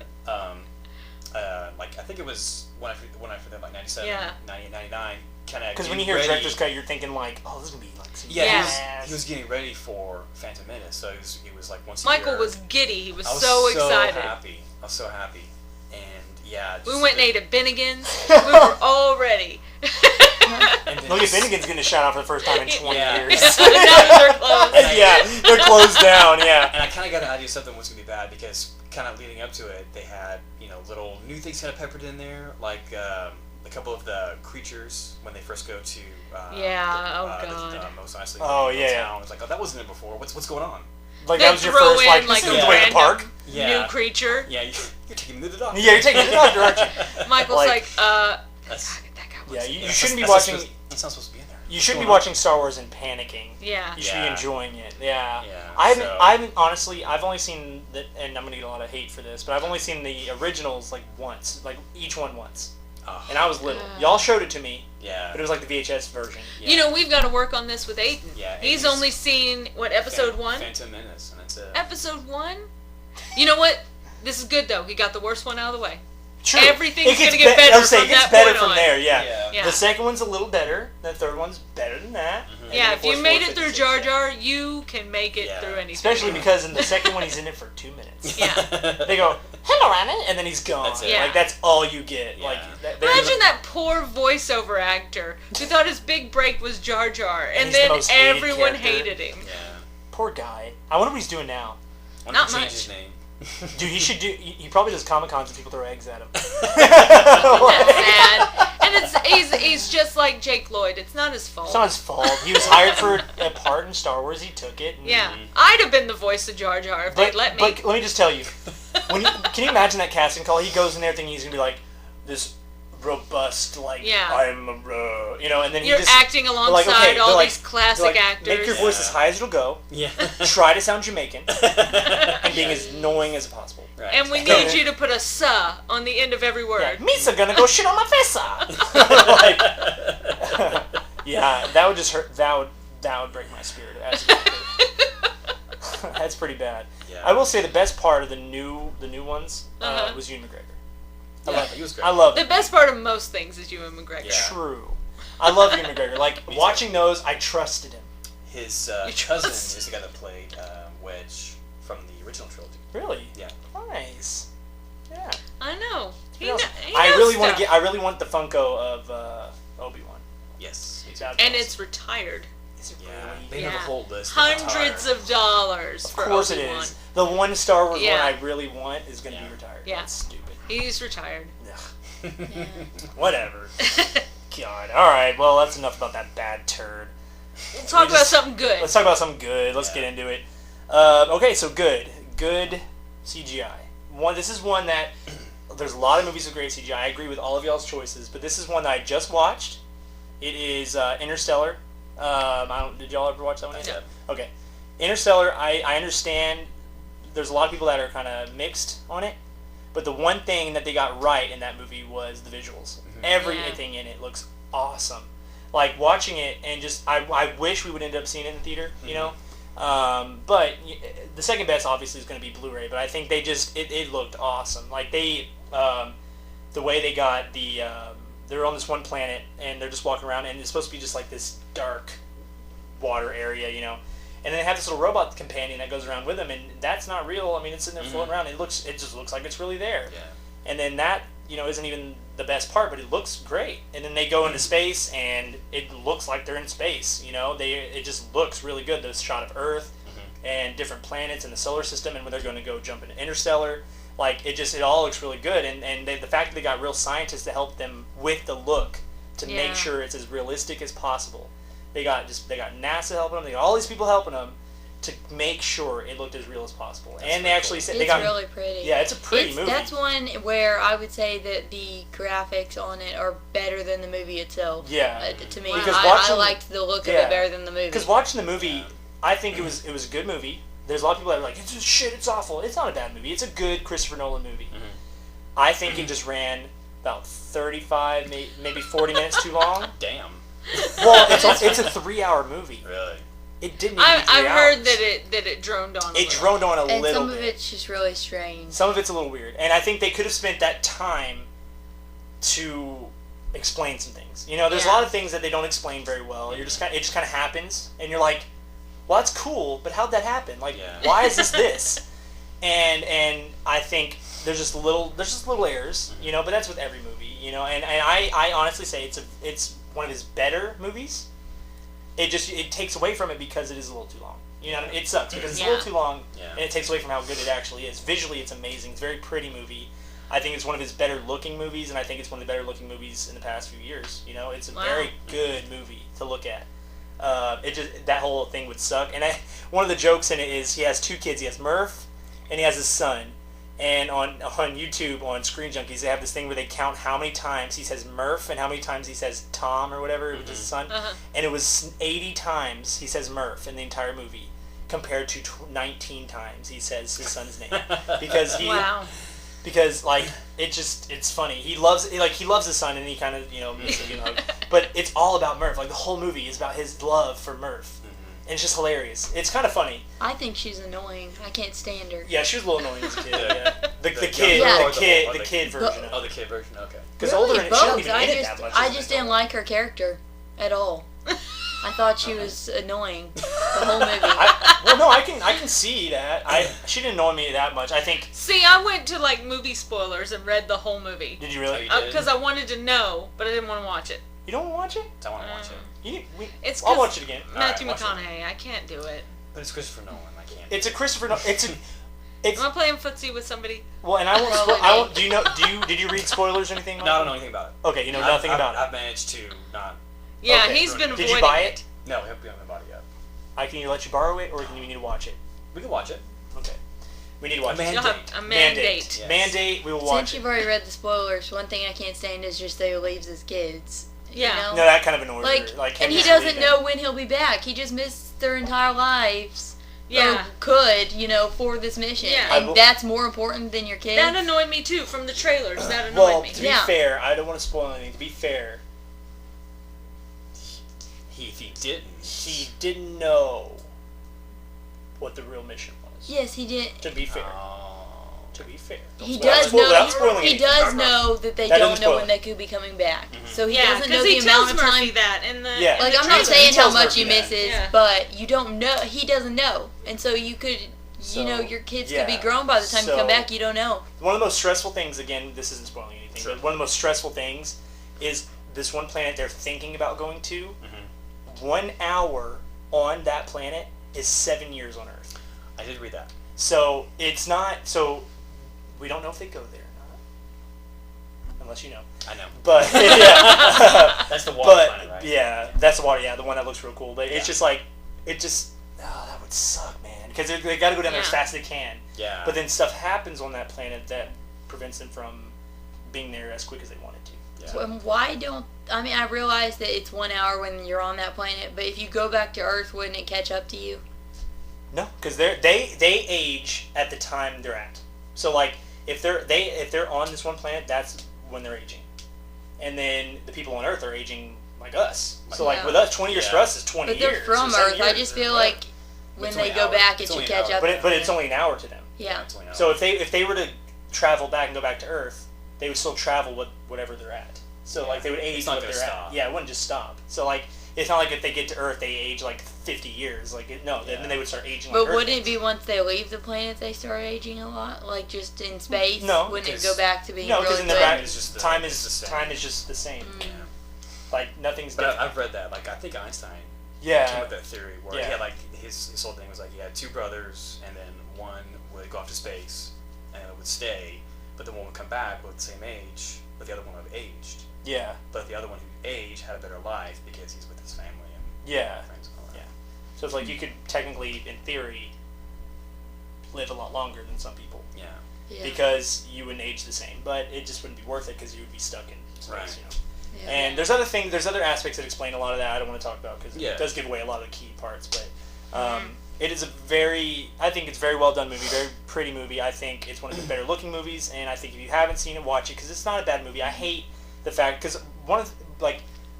Like I think it was when I forget, like 97, Yeah. 98, 99. Kind of Because when you hear director's cut, you're thinking like, oh, this is gonna be like some Yeah, Yeah. He was getting ready for Phantom Menace, so he was like once a Michael year. was giddy. He was I was so excited. happy. I was so happy, and yeah. We just went and the- ate at Bennigan's. We were all ready. and then Look at just- Finnegan's getting a shout out for the first time in 20 Yeah. years. Now that they're closed. Yeah, they're closed down. Yeah. And I kind of got an idea something was gonna be bad because kind of leading up to it, they had little new things kind of peppered in there, like a couple of the creatures when they first go to Yeah, the God. Mos Eisley Oh, yeah. town. It's like, oh, that wasn't there before. What's going on? Like They that was your throw first in, like, like, this a is the way to the park. random Yeah. New creature. Yeah, you're taking me to the doctor. Yeah, you're taking the doctor, aren't you? Michael's Like- like, That's, that guy was Yeah, you that's- shouldn't be that's watching. That's not supposed to be in there. You shouldn't be What's watching Star Wars and panicking. Yeah. You should be Yeah. enjoying it. Yeah. Yeah, I haven't honestly. I've only seen the, and I'm gonna get a lot of hate for this, but I've only seen the originals like once, like each one once, going on? and I was little. Y'all showed it to me, Yeah. but it was like the VHS version. Yeah. You know, we've got to work on this with Aiden. Yeah, He's Aiden's- only seen, what, episode 1? Phantom Menace, and that's it. Episode 1? You know what? This is good, though. He got the worst one out of the way. True. Everything's going to get better I'll say from it gets that better point from on. there, yeah. Yeah. The second one's a little better. The third one's better than that. Mm-hmm. Yeah, if you made it through Jar Jar. Jar, you can make it through anything. Especially because in the second one, he's in it for 2 minutes. Yeah. They go, hello, Anna, and then he's gone. That's it. Yeah. Like, that's all you get. Yeah. Like, Imagine that poor voiceover actor who thought his big break was Jar Jar, and he's the then most hated everyone character. hated him. Yeah. Poor guy. I wonder what he's doing now. Why Not don't you change much. his name? Dude, he probably does Comic-Cons and people throw eggs at him. That's sad. And he's just like Jake Lloyd. It's not his fault. It's not his fault. He was hired for a part in Star Wars. He took it. And, Yeah, I'd have been the voice of Jar Jar if they'd let me. But let me just tell you, can you imagine that casting call? He goes in there thinking he's gonna be like this robust, like I'm a, and then You're he just acting alongside all these classic actors. Make your voice as high as it'll go. Yeah. Try to sound Jamaican, and being as annoying as possible. Right. And we need you to put a "sa" on the end of every word. Yeah, Misa gonna go shit on my face. Yeah, that would just hurt. That would break my spirit. As an actor. That's pretty bad. Yeah. I will say the best part of the new ones was Ewan McGregor. He was great. I love The him. best part of most things is Ewan McGregor. Yeah. True. I love Ewan McGregor. Like, watching those, I trusted him. His cousin is the guy that played Wedge from the original trilogy. Really? Yeah. Nice. Yeah. I know. He What else? knows I really want stuff. to get. I really want the Funko of Obi-Wan. Yes. That'd be And awesome. it's retired. Is it Yeah. really? They have a whole list. Hundreds of dollars Of for course Obi-Wan. it is. The one Star Wars Yeah. one I really want is going to be retired. Yeah. That's stupid. He's retired. Ugh. Whatever. God. All right. Well, that's enough about that bad turd. We'll talk about something good. Let's talk about something good. Let's get into it. Okay, so good CGI. This is one that there's a lot of movies with great CGI. I agree with all of y'all's choices, but this is one that I just watched. It is Interstellar. Did y'all ever watch that one? Yeah. Okay. Interstellar. I understand. There's a lot of people that are kind of mixed on it, but the one thing that they got right in that movie was the visuals. Mm-hmm. Everything in it looks awesome. Like watching it, and just I wish we would end up seeing it in the theater, you know. But the second best obviously is going to be Blu-ray. But I think they just it looked awesome. Like they the way they got they're on this one planet and they're just walking around and it's supposed to be just like this dark water area, you know. And then they have this little robot companion that goes around with them, and that's not real. I mean, it's sitting there floating around. It just looks like it's really there. Yeah. And then that, isn't even the best part, but it looks great. And then they go into space, and it looks like they're in space. It just looks really good. This shot of Earth and different planets in the solar system, and when they're going to go jump into Interstellar, like it all looks really good. And the fact that they got real scientists to help them with the look to make sure it's as realistic as possible. They got NASA helping them. They got all these people helping them to make sure it looked as real as possible. And they actually said It's they got really pretty. Yeah, it's a pretty movie. That's one where I would say that the graphics on it are better than the movie itself. Yeah. To me, Because I watching- liked the look of it better than the movie. Because watching the movie, I think it was a good movie. There's a lot of people that are like, it's just shit, it's awful. It's not a bad movie. It's a good Christopher Nolan movie. I think it just ran about 35, maybe 40 minutes too long. Damn. Well, it's a 3-hour movie. Really? It didn't need to be 3 I've hours. heard that it droned on. It droned on a and little some bit. of it's just really strange. Some of it's a little weird. And I think they could have spent that time to explain some things. There's a lot of things that they don't explain very well. It just kind of happens, and you're like, well, that's cool, but how'd that happen? Like, why is this? And I think there's just little errors, but that's with every movie, and I honestly say it's one of his better movies. It takes away from it because it is a little too long. It sucks because it's a little too long, and it takes away from how good it actually is. Visually, it's amazing. It's a very pretty movie. I think it's one of his better looking movies, and I think it's one of the better looking movies in the past few years. It's a very good movie to look at. That whole thing would suck. And one of the jokes in it is he has 2 kids. He has Murph, and he has his son. And on YouTube, on Screen Junkies, they have this thing where they count how many times he says Murph and how many times he says Tom or whatever, which is his son. And it was 80 times he says Murph in the entire movie, compared to 19 times he says his son's name. Because Because it's funny. He loves his son, and he kind of gives him a hug. But it's all about Murph. Like the whole movie is about his love for Murph, it's just hilarious. It's kind of funny. I think she's annoying. I can't stand her. Yeah, she was a little annoying as a kid. Yeah. The kid version. Oh, the kid version. Okay. Because Really, older, she wasn't both. even in it that much. I just didn't like her character at all. I thought she was annoying the whole movie. I can see that. She didn't annoy me that much. I think. See, I went to like movie spoilers and read the whole movie. Did you really? Because I wanted to know, but I didn't want to watch it. You don't want to watch it? I want to watch it. I'll watch it again. Matthew Alright, watch McConaughey. I can't do it. But it's Christopher Nolan. I can't. It's a Christopher Nolan. Am I playing footsie with somebody? Well, and I won't. Do you know? Did you read spoilers or anything? No, I don't know anything about it. Okay, you know nothing about it. I've managed to not. Yeah, Okay. he's been avoiding Did you buy it? No, we haven't bought it yet. I can either let you borrow it or can we need to watch it? We can watch it. Okay. We need to watch it. You'll have a mandate. Yes. Mandate. We will watch Since you've already read the spoilers, one thing I can't stand is just they leaves his kids. Yeah. You know? No, that kind of annoys her. And he doesn't know when he'll be back. He just missed their entire lives. Yeah. Or could, for this mission. Yeah. And that's more important than your kids. That annoyed me too from the trailers. That annoyed Well, me. to be fair, I don't want to spoil anything. To be fair, he didn't know what the real mission was. Yes, he did. To be fair. To be fair. He does know. Without He does know that they don't know when they could be coming back. So he doesn't know the amount of time. That in the like I'm not saying how much he misses, but you don't know. He doesn't know, and so you could, your kids could be grown by the time you come back. You don't know. One of the most stressful things, again, this isn't spoiling anything, but one of the most stressful things is this one planet they're thinking about going to. 1 hour on that planet is 7 years on Earth. I did read that. So it's not. So we don't know if they go there or not, unless you know. I know. But yeah, that's the water planet, right? Yeah, that's the water. Yeah, the one that looks real cool. But it's just like that would suck, man. Because they got to go down there as fast as they can. Yeah. But then stuff happens on that planet that prevents them from being there as quick as they wanted to. Yeah. So, why don't I realize that it's 1 hour when you're on that planet, but if you go back to Earth, wouldn't it catch up to you? No, because they age at the time they're at. So like if they're on this one planet, that's when they're aging, and then the people on Earth are aging like us. So like with us, 20 years for us is 20 years. But they're from Earth. I just feel like when they go back, it should catch up. But it's only an hour to them. Yeah. So if they were to travel back and go back to Earth, they would still travel whatever they're at. So like they would age what they're at. Yeah, it wouldn't just stop. So like it's not like if they get to Earth they age like 50 years. Like then they would start aging. But like wouldn't Earth it be once they leave the planet they start aging a lot, like just in space? No, wouldn't it go back to being no, because really in the quick? back time is just the same. Like nothing's. But I've read that. Like I think Einstein. Came up with that theory where he had like his whole thing was like he had two brothers and then one would go off to space and would stay, but the one would come back with the same age, but the other one would have aged. Yeah. But the other one who aged had a better life because he's with his family and friends and all that. Yeah. So it's like you could technically, in theory, live a lot longer than some people. Yeah. Because you wouldn't age the same, but it just wouldn't be worth it because you would be stuck in space, Right. you know. And there's other aspects that explain a lot of that I don't want to talk about because Yeah. it does give away a lot of the key parts. But it is I think it's a very well done movie, very pretty movie. I think it's one of the better looking movies, and I think if you haven't seen it, watch it because it's not a bad movie. I hate the fact because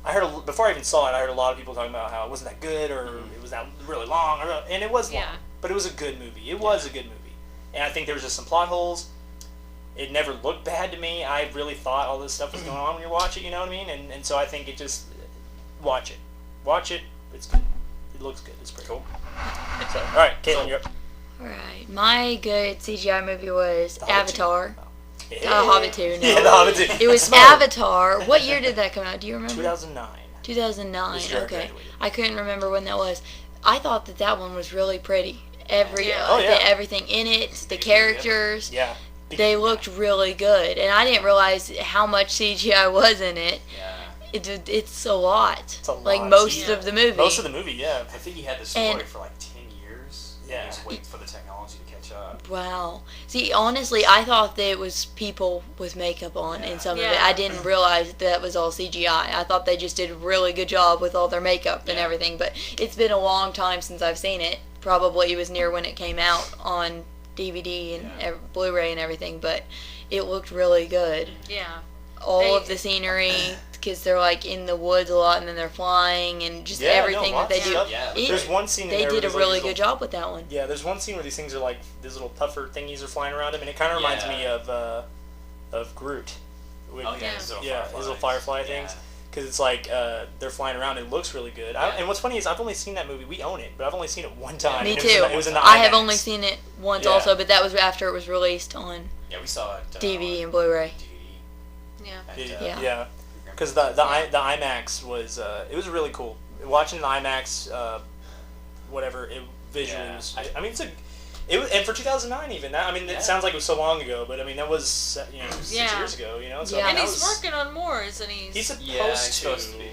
I heard before I even saw it, I heard a lot of people talking about how it wasn't that good or it was that really long, and it was long, but it was a good movie. It was a good movie, and I think there was just some plot holes. It never looked bad to me. I really thought all this stuff was going on when you watch it, you know what I mean? And so I think it just, watch it. Watch it. It's good. It looks good. It's pretty cool. So, alright, Caitlin, you're up. Alright, my good CGI movie was Avatar. Yeah. Hobbit 2, no. Yeah, The Hobbit 2. It was Avatar. What year did that come out? Do you remember? 2009. 2009, This year I okay. graduated. I couldn't remember when that was. I thought that one was really pretty. Yeah. Everything in it, the characters. Yeah. They looked really good, and I didn't realize how much CGI was in it. Yeah. It's a lot. It's a lot. Like most of the movie. Most of the movie, yeah. I think he had the story for like 10 years. Yeah. He was waiting for the technology to catch up. Wow. See, honestly, I thought that it was people with makeup on in some of it. I didn't realize that was all CGI. I thought they just did a really good job with all their makeup and everything, but it's been a long time since I've seen it. Probably it was near when it came out on DVD and Blu-ray and everything, but it looked really good. Yeah. All of the scenery, because they're like in the woods a lot and then they're flying and just everything that they do. Yeah. There's one scene in they there did a where really good job with that one. Yeah, there's one scene where these things are like these little puffer thingies are flying around him, and it kind of reminds me of Groot. With, his little firefly things. Because it's like they're flying around. It looks really good. And what's funny is I've only seen that movie. We own it, but I've only seen it one time. Me too. It was in the I IMAX. have only seen it once also, but that was after it was released on we saw it DVD and Blu-ray. DVD. Yeah. Because the IMAX was it was really cool. Watching the IMAX, whatever it visually was. I mean, and for 2009 even. That, I mean, it sounds like it was so long ago, but I mean that was 6 years ago. So, and he's working on more, isn't he? He's supposed to be.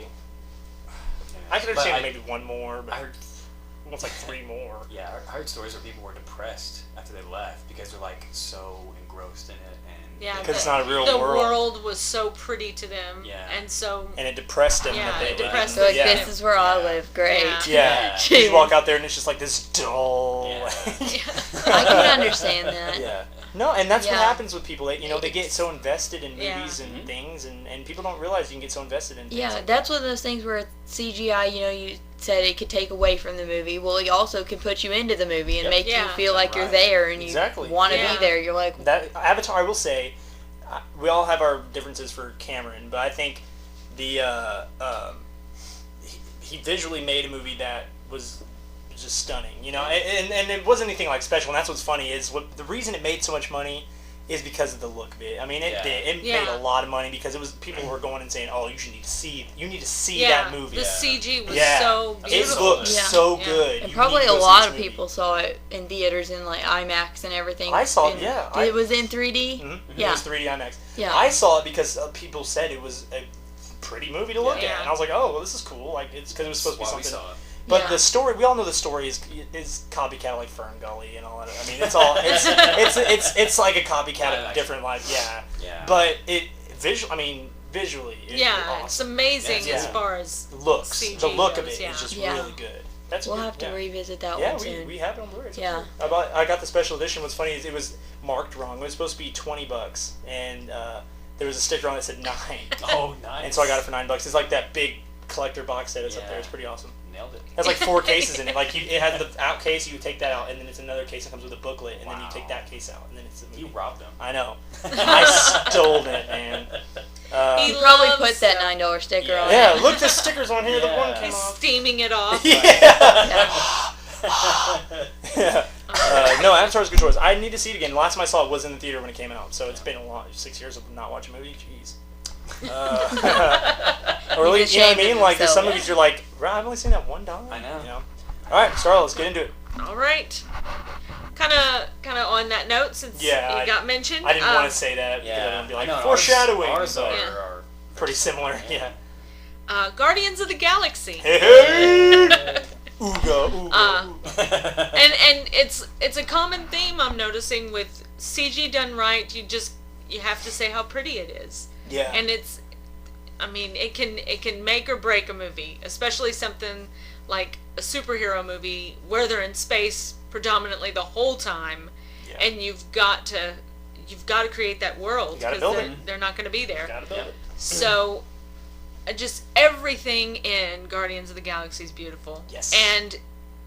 I can understand maybe one more, but I heard almost like 3 more. Yeah, I heard stories where people were depressed after they left because they're like so engrossed in it. Because it's not a real world. The world was so pretty to them, and it depressed them. Yeah, that it depressed them. So this is where I live. Great. Yeah. You walk out there and it's just like this dull. I can understand that. Yeah. No, and that's what happens with people. They get so invested in movies and things, and people don't realize you can get so invested in things. Yeah, that's one of those things where CGI, you said it could take away from the movie. Well, it also can put you into the movie and make you feel like you're there and you want to be there. You're like... That Avatar, I will say, we all have our differences for Cameron, but I think he visually made a movie that was just stunning, and it wasn't anything like special. And that's what's funny is the reason it made so much money is because of the look of it. I mean, it did. It made a lot of money because it was people were going and saying, "Oh, you need to see that movie." The CG was so beautiful. It looked so good. And probably a lot of people saw it in theaters in like IMAX and everything. I saw it. It was in 3D. Mm-hmm. Yeah, it was 3D IMAX. Yeah, I saw it because people said it was a pretty movie to look at, and I was like, "Oh, well, this is cool." Like it's because it was supposed to be something. But the story, we all know the story is copycat like Fern Gully and all that. I mean, it's all it's like a copycat of different life. Yeah. But visually, awesome. It's amazing as far as looks. CG the look goes, of it is just really good. We'll have to revisit that one soon. Yeah, we have it on Blu-ray. Yeah. I got the special edition. What's funny is it was marked wrong. It was supposed to be $20, and there was a sticker on it that said 9. Oh, nice. And so I got it for $9. It's like that big collector box set is up there. It's pretty awesome. Nailed it. It has like 4 cases in it. Like it has the out case, you take that out, and then it's another case that comes with a booklet, and then you take that case out, and then it's the movie. You robbed them. I know. I stole it, man. He probably put that $9 sticker on. Yeah, look, the stickers on here. The one came He's off. steaming it off. No, Avatar's a good choice. I need to see it again. Last time I saw it was in the theater when it came out, so it's been a lot. 6 years of not watching a movie. Jeez. Or at least, you know what I mean? Like, there's some movies you're like, I've only seen that one time. I know. All right, Starla, let's get into it. All right. Kind of on that note, since it got mentioned. I didn't want to say that because I want to be like, foreshadowing. Ours are pretty similar, Guardians of the Galaxy. Hey! Ooga, ooga, ooga. And it's a common theme I'm noticing with CG done right. You have to say how pretty it is. Yeah. And it can make or break a movie, especially something like a superhero movie where they're in space predominantly the whole time, and you've got to create that world because they're not going to be there. You gotta build it. So, just everything in Guardians of the Galaxy is beautiful. Yes. And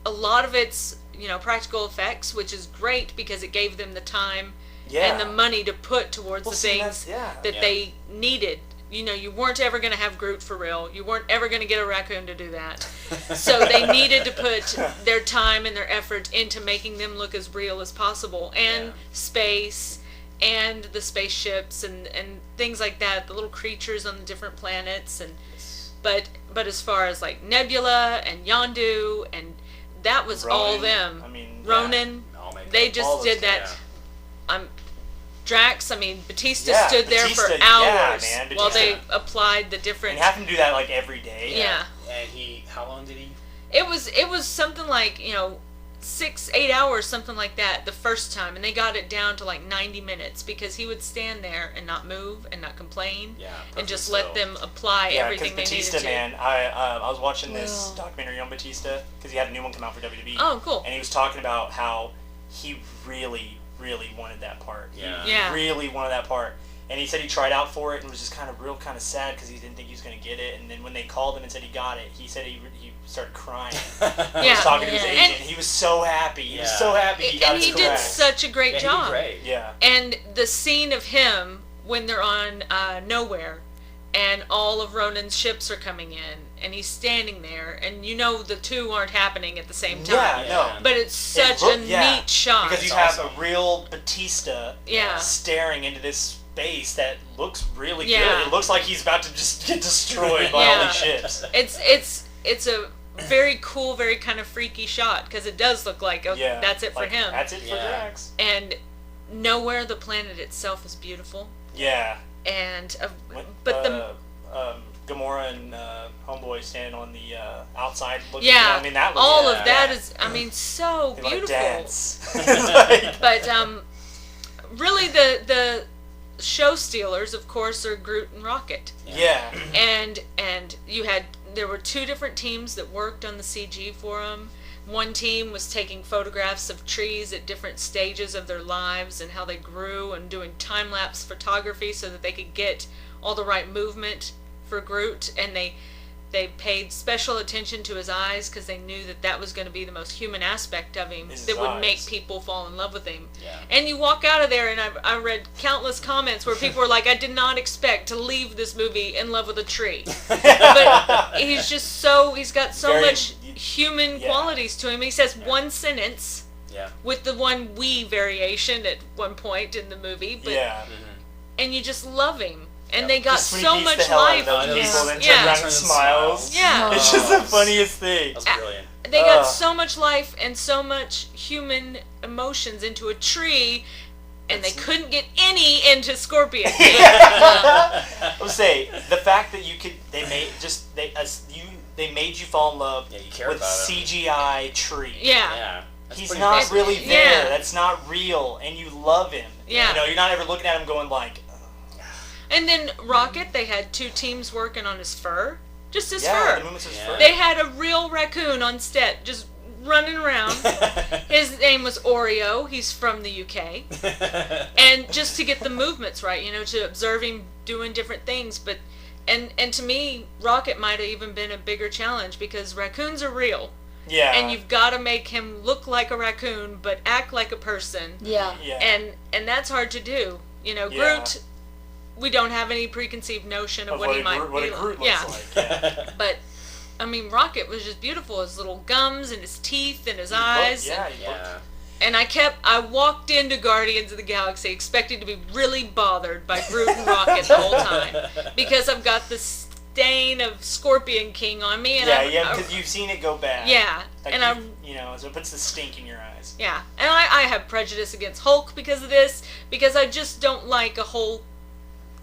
a lot of it's practical effects, which is great because it gave them the time and the money to put towards the things that they needed. You weren't ever going to have Groot for real. You weren't ever going to get a raccoon to do that. So they needed to put their time and their effort into making them look as real as possible. And space and the spaceships and things like that, the little creatures on the different planets. But as far as like Nebula and Yondu, and that was Ronan, all them. Ronan, they just did that. Drax, Batista stood there for hours while they applied the different... And have him do that, like, every day. Yeah. And how long did he... It was something like, 6-8 hours, something like that, the first time. And they got it down to, like, 90 minutes because he would stand there and not move and not complain. And just let them apply everything they needed to. Batista, man, I was watching this documentary on Batista because he had a new one come out for WWE. Oh, cool. And he was talking about how he really wanted that part. He really wanted that part. And he said he tried out for it and was just kind of sad because he didn't think he was going to get it. And then when they called him and said he got it, he said he started crying. He was talking to his agent. He was so happy. He was so happy he got his And he did such a great job. He did great. Yeah. And the scene of him when they're on Nowhere, and all of Ronan's ships are coming in, and he's standing there, and you know the two aren't happening at the same time. Yeah, no. But it's such a neat shot. Because you have a real Batista staring into this space that looks really good. It looks like he's about to just get destroyed by all these ships. It's a very cool, very kind of freaky shot, because it does look like that's it for him. That's it for Drax. And Nowhere, the planet itself is beautiful. Yeah. And Gamora and Homeboy standing on the outside looking. Yeah, I mean that. All of that is, I mean, so they beautiful. Dance. But really, the show stealers, of course, are Groot and Rocket. Yeah. And there were two different teams that worked on the CG for them. One team was taking photographs of trees at different stages of their lives and how they grew, and doing time-lapse photography so that they could get all the right movement for Groot. And they paid special attention to his eyes, because they knew that was going to be the most human aspect of him that would make people fall in love with him. Yeah. And you walk out of there, and I read countless comments where people were like, I did not expect to leave this movie in love with a tree. But he's got so much human qualities to him. He says one sentence with the one "we" variation at one point in the movie, but and you just love him. And they got so much life. People then turn around and smiles. Yeah. It's just the funniest thing. That's brilliant. They got so much life and so much human emotions into a tree, and they couldn't get any into Scorpion. I would say the fact that they made you fall in love with CGI tree. Yeah. He's not really there. That's not real, and you love him. Yeah. You know, you're not ever looking at him going like. And then Rocket, they had two teams working on his fur. Just his fur. The movements of his fur. They had a real raccoon on set, just running around. His name was Oreo. He's from the UK. And just to get the movements right, to observe him doing different things. But and to me, Rocket might have even been a bigger challenge, because raccoons are real. Yeah. And you've got to make him look like a raccoon, but act like a person. Yeah. And that's hard to do. Groot, we don't have any preconceived notion of what he might be. What a Groot looks like. Yeah. But I mean, Rocket was just beautiful. His little gums and his teeth and his eyes. And I walked into Guardians of the Galaxy expecting to be really bothered by Groot and Rocket the whole time, because I've got the stain of Scorpion King on me. And because you've seen it go bad. Yeah. Like and so it puts the stink in your eyes. Yeah. And I have prejudice against Hulk because of this, because I just don't like a whole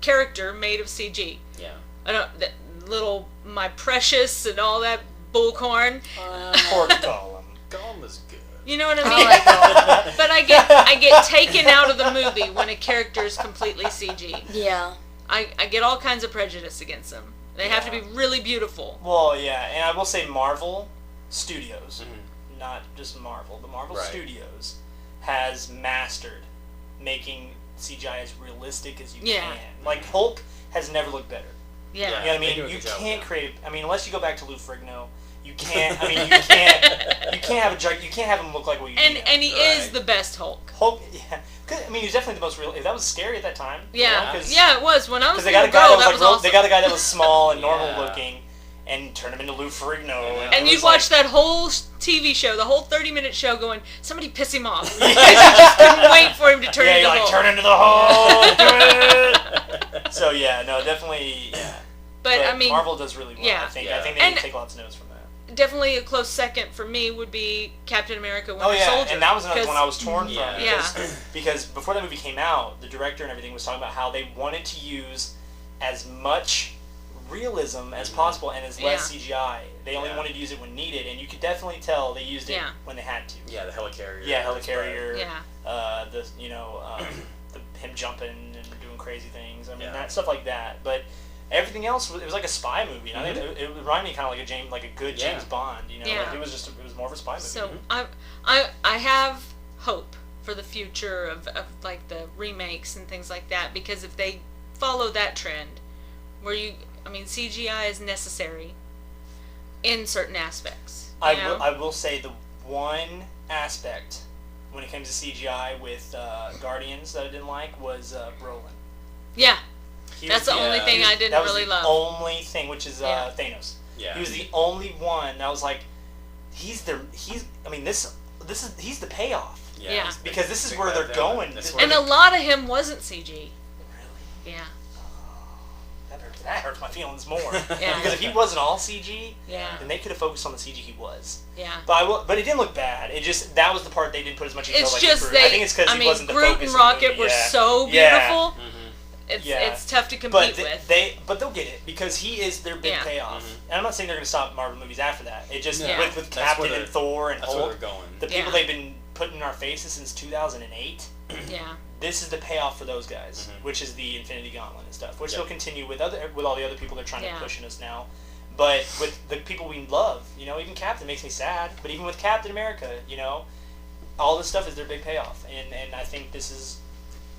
character made of CG. Yeah. I don't that little My Precious and all that bullcorn. Poor Gollum. Gollum was good. You know what I mean? But I get taken out of the movie when a character is completely CG. Yeah. I get all kinds of prejudice against them. They have to be really beautiful. Well, yeah, and I will say Marvel Studios, not just Marvel, but Marvel Studios has mastered making CGI as realistic as you can. Like Hulk has never looked better. Yeah. You know what I mean? You can't create. I mean, unless you go back to Lou Ferrigno, you can't. I mean, you can't have him look like what you. And he is the best Hulk. Hulk, yeah. I mean, he was definitely the most real. That was scary at that time. Yeah. It was when I was a they got little girl. That was awesome. They got a guy that was small and normal looking, and turned him into Lou Ferrigno. And you'd watch that whole TV show, the whole 30-minute show, going, somebody piss him off. Because you just couldn't wait for him to turn into the Hulk. Turn into the Hulk. Do it. So definitely. Yeah. But I mean, Marvel does really well. Yeah. I think they take lots of notes from that. Definitely a close second for me would be Captain America: Winter Soldier. Oh yeah, and that was another one I was torn from. Yeah. Because before that movie came out, the director and everything was talking about how they wanted to use as much realism as possible and as less CGI. They only wanted to use it when needed, and you could definitely tell they used it when they had to. Yeah, the helicarrier. Yeah, helicarrier. Yeah. Him jumping and doing crazy things. I mean, that stuff like that. But everything else it was like a spy movie. I think it reminded me kind of like a good James Bond. Like it was more of a spy movie. So I have hope for the future of like the remakes and things like that, because if they follow that trend, where CGI is necessary in certain aspects. I will say the one aspect when it comes to CGI with Guardians that I didn't like was Brolin. Yeah. That's the only thing I didn't really love. That was the only thing, which is Thanos. Yeah. He was the only one that was like, he's the payoff. Yeah. Because this is where they're going. And a lot of him wasn't CG. Really? Yeah. That hurts my feelings more. Yeah. Because if he wasn't all CG, Yeah. then they could have focused on the CG he was. Yeah. But it didn't look bad. It just, that was the part they didn't put as much detail. It's just I think it's because he wasn't the focus. Groot and Rocket were so beautiful. Yeah. It's tough to compete with. But they'll get it because he is their big payoff. And I'm not saying they're going to stop Marvel movies after that. It just with Captain and Thor and Hulk, the people they've been putting in our faces since 2008. Yeah. This is the payoff for those guys, which is the Infinity Gauntlet and stuff, which they'll continue with all the other people they're trying to push in us now. But with the people we love, even Captain makes me sad. But even with Captain America, all this stuff is their big payoff, and I think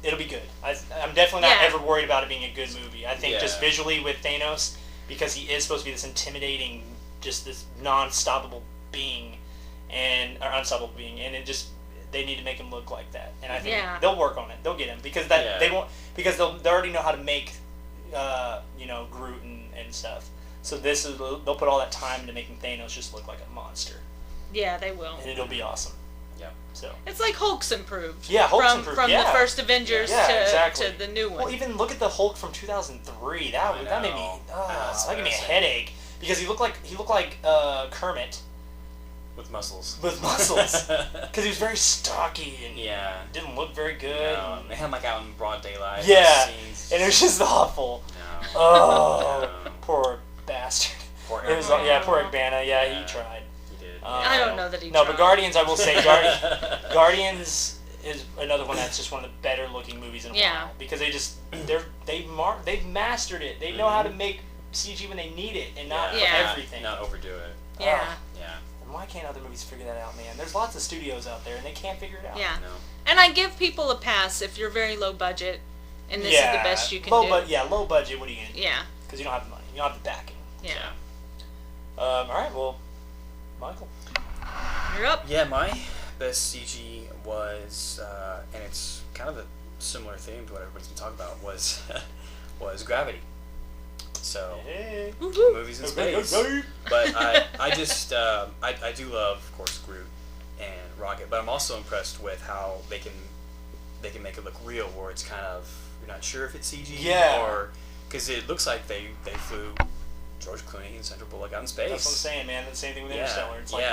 it'll be good. I'm definitely not ever worried about it being a good movie. I think just visually with Thanos, because he is supposed to be this intimidating, just this non-stoppable being, and it just, they need to make him look like that. And I think they'll work on it. They'll get him because they won't, because they already know how to make Groot and stuff. So they'll put all that time into making Thanos just look like a monster. Yeah, they will. And it'll be awesome. Yeah. So it's like Hulk's improved. Yeah, Hulk's improved. From the first Avengers to the new one. Well, even look at the Hulk from 2003. That made me that gave me a headache because he looked like Kermit with muscles. Because he was very stocky and didn't look very good. No, they had him out in broad daylight. Yeah, scenes. And it was just awful. No. Oh, poor bastard. Poor Eric Bana. Poor Eric Bana. Yeah, he tried. He did. I don't know that he No, tried. but Guardians, I will say, Guardians is another one that's just one of the better looking movies in a while. Because they've mastered it. They know how to make CG when they need it and not for everything. Not overdo it. Yeah. Yeah. And why can't other movies figure that out, man? There's lots of studios out there and they can't figure it out. Yeah. No. And I give people a pass if you're very low budget and this is the best you can do. Low budget, what are you going to do? Yeah. Because you don't have the money. You don't have the backing. Yeah. All right, well, Michael. You're up. Yeah, my best CG was, and it's kind of a similar theme to what everybody's been talking about, was Gravity. So, movies in space. But I just, I do love, of course, Groot and Rocket, but I'm also impressed with how they can make it look real, where it's kind of, you're not sure if it's CG or, because it looks like they flew George Clooney and Sandra Bullock out in space. That's what I'm saying, man. The same thing with Interstellar. It's like,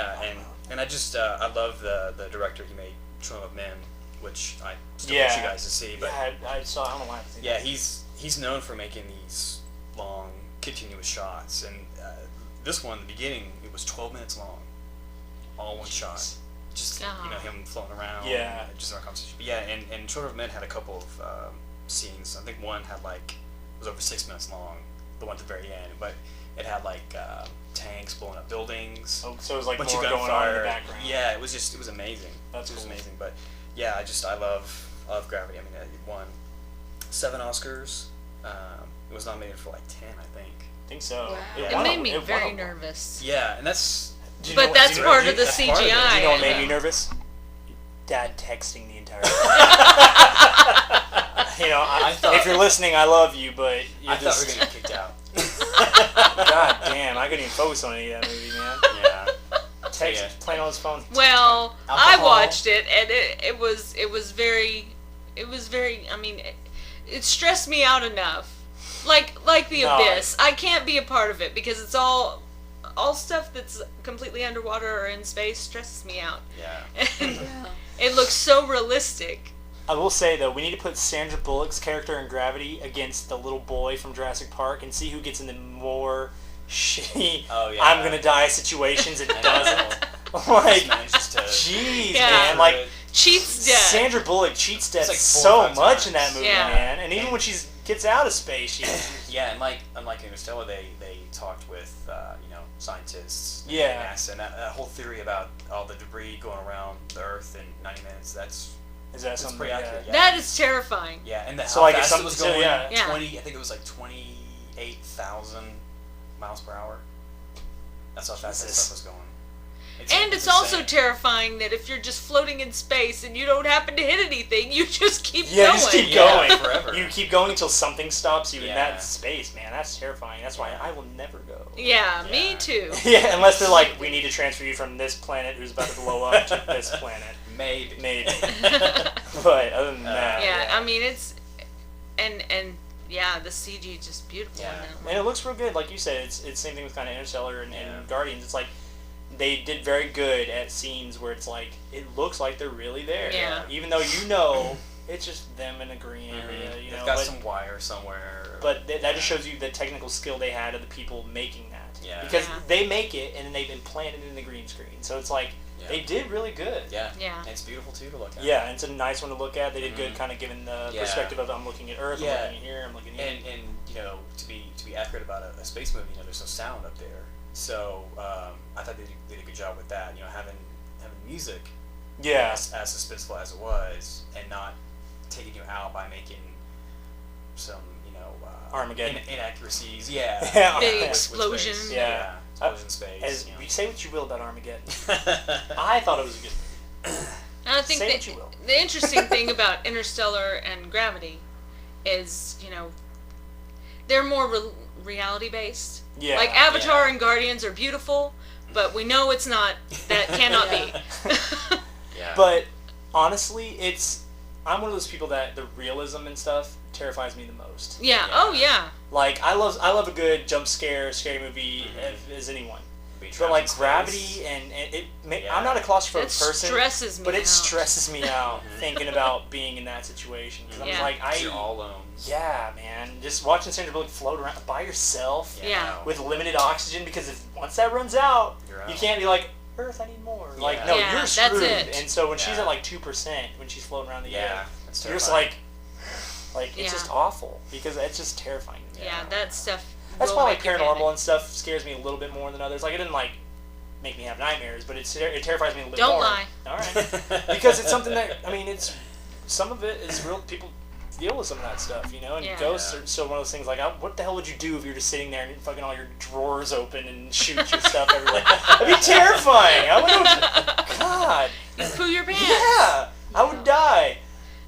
and I just I love the director. He made Children of Men, which I still want you guys to see. But I saw. I don't know why. Yeah, he's known for making these long, continuous shots, and this one, the beginning, it was 12 minutes long, all one shot. Just him floating around. Yeah. Just our conversation. But yeah, and Children of Men had a couple of scenes. I think one had was over 6 minutes long. The one at the very end, but it had tanks blowing up buildings. Oh, so it was like bunch more of going on in the background. Yeah, it was amazing. That's cool. amazing. But yeah, I love Gravity. I mean, it won 7 Oscars. It was nominated for 10, I think. I think so. Wow. Yeah. It made me very nervous. Yeah, and that's. But that's part of the CGI. Do you know what made me nervous? Dad texting the entire time. If you're listening, I love you, but I thought we were gonna get kicked out. God damn, I couldn't even focus on any of that movie, man. Yeah. Playing on his phone. Well, I watched it, and it was very. I mean, it stressed me out enough. Like the Abyss, I can't be a part of it because it's all stuff that's completely underwater or in space stresses me out. Yeah. And it looks so realistic. I will say, though, we need to put Sandra Bullock's character in Gravity against the little boy from Jurassic Park and see who gets into more shitty I'm gonna die situations and doesn't. Jeez, man. Cheats death. Sandra Bullock cheats death so much in that movie, man. And even when she gets out of space, she's... Yeah, and unlike Interstellar, they talked with, scientists and NASA, and that whole theory about all the debris going around the Earth in 90 minutes, that's Is that That's something? pretty Yeah. accurate. Yeah. That is terrifying. Yeah, and So, how like, fast it's it was something- going. so, yeah. 20. I think it was like 28,000 miles per hour. That's how fast that Jesus. stuff was going. And it's also insane. terrifying that if you're just floating in space and you don't happen to hit anything, you just keep Yeah, going. just keep Yeah, going forever. You keep going until something stops you in Yeah. that space, man. That's terrifying. That's why I will never go. Yeah, me Yeah. too. Yeah, unless they're like, we need to transfer you from this planet who's about to blow up to this planet. Maybe. Maybe. But other than that, Yeah, I mean it's, and yeah, the CG is just beautiful Yeah. in that and one. it looks real good. Like you said, it's same thing with kind of Interstellar and Yeah. Guardians. It's like they did very good at scenes where it's like it looks like they're really there. Yeah. Even though you know it's just them in a green area. You They've know, got but, some wire somewhere. but that just shows you the technical skill they had of the people making that. Yeah. Because Yeah. they make it and then they've implanted it in the green screen. So it's like Yeah. they did really good. Yeah. Yeah. And it's beautiful too to look at. Yeah, and it's a nice one to look at. They did good, Mhm. kind of given the Yeah. perspective of I'm looking at Earth, Yeah. I'm looking here, I'm looking here. And you know, to be accurate about a space movie, you know, there's no sound up there. So I thought they did a good job with that. You know, having music, Yeah. as suspenseful as it was, and not taking you out by making some, you know, Armageddon. inaccuracies. Yeah. Yeah. Big With explosion. space. Yeah. Explosion space. As you know. you say what you will about Armageddon, I thought it was a good movie. And I think Say that what you will. the interesting thing about Interstellar and Gravity is, you know, they're more reality based. Yeah. Like Avatar yeah. and Guardians are beautiful, but we know it's not. That cannot be. Yeah. But honestly, I'm one of those people that the realism and stuff terrifies me the most. Yeah. Yeah. Oh yeah. Like I love a good jump scare, scary movie as anyone. But like Gravity and I'm not a claustrophobic That person. stresses me But it out. stresses me out thinking about being in that situation. 'Cause I'm Yeah. like, You're all alone. yeah, man. Just watching Sandra Bullock float around by yourself Yeah. with limited oxygen, because once that runs out, You're out. you can't be like, Earth, I need more. Like, Yeah. no, Yeah, you're that's screwed. it. And so when she's Yeah. at like 2%, when she's floating around the Yeah. air, That's you're just terrifying. like it's Yeah. just awful, because it's just terrifying to me. Yeah, that stuff. That's will why like make you paranormal panic. and stuff scares me a little bit more than others. Like it didn't like make me have nightmares, but it terrifies me a little bit Don't more. lie. All right. Because it's something that, I mean, it's some of it is real. People deal with some of that stuff, you know. And Yeah. ghosts are so one of those things. Like, what the hell would you do if you're just sitting there and fucking all your drawers open and shoot your stuff everywhere? That'd be terrifying. I would know. God. You poo your pants. Yeah, I would die.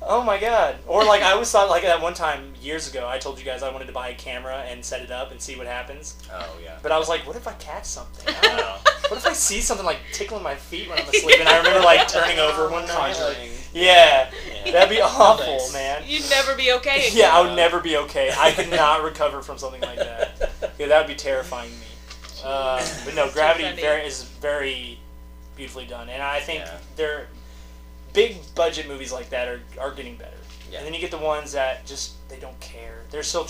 Oh my god. Or like I always thought, like that one time years ago, I told you guys I wanted to buy a camera and set it up and see what happens. Oh yeah. But I was like, what if I catch something? I don't know. Oh. What if I see something like tickling my feet when I'm asleep? And I remember like turning over one night. Like, Conjuring. yeah, Yeah. that'd be awful, Thanks. man. You'd never be okay again. Yeah, I would never be okay. I could not recover from something like that. Yeah, that would be terrifying me. But no, Gravity funny. is very beautifully done, and I think Yeah. they're big budget movies like that are getting better. Yeah. And then you get the ones that just they don't care. They're still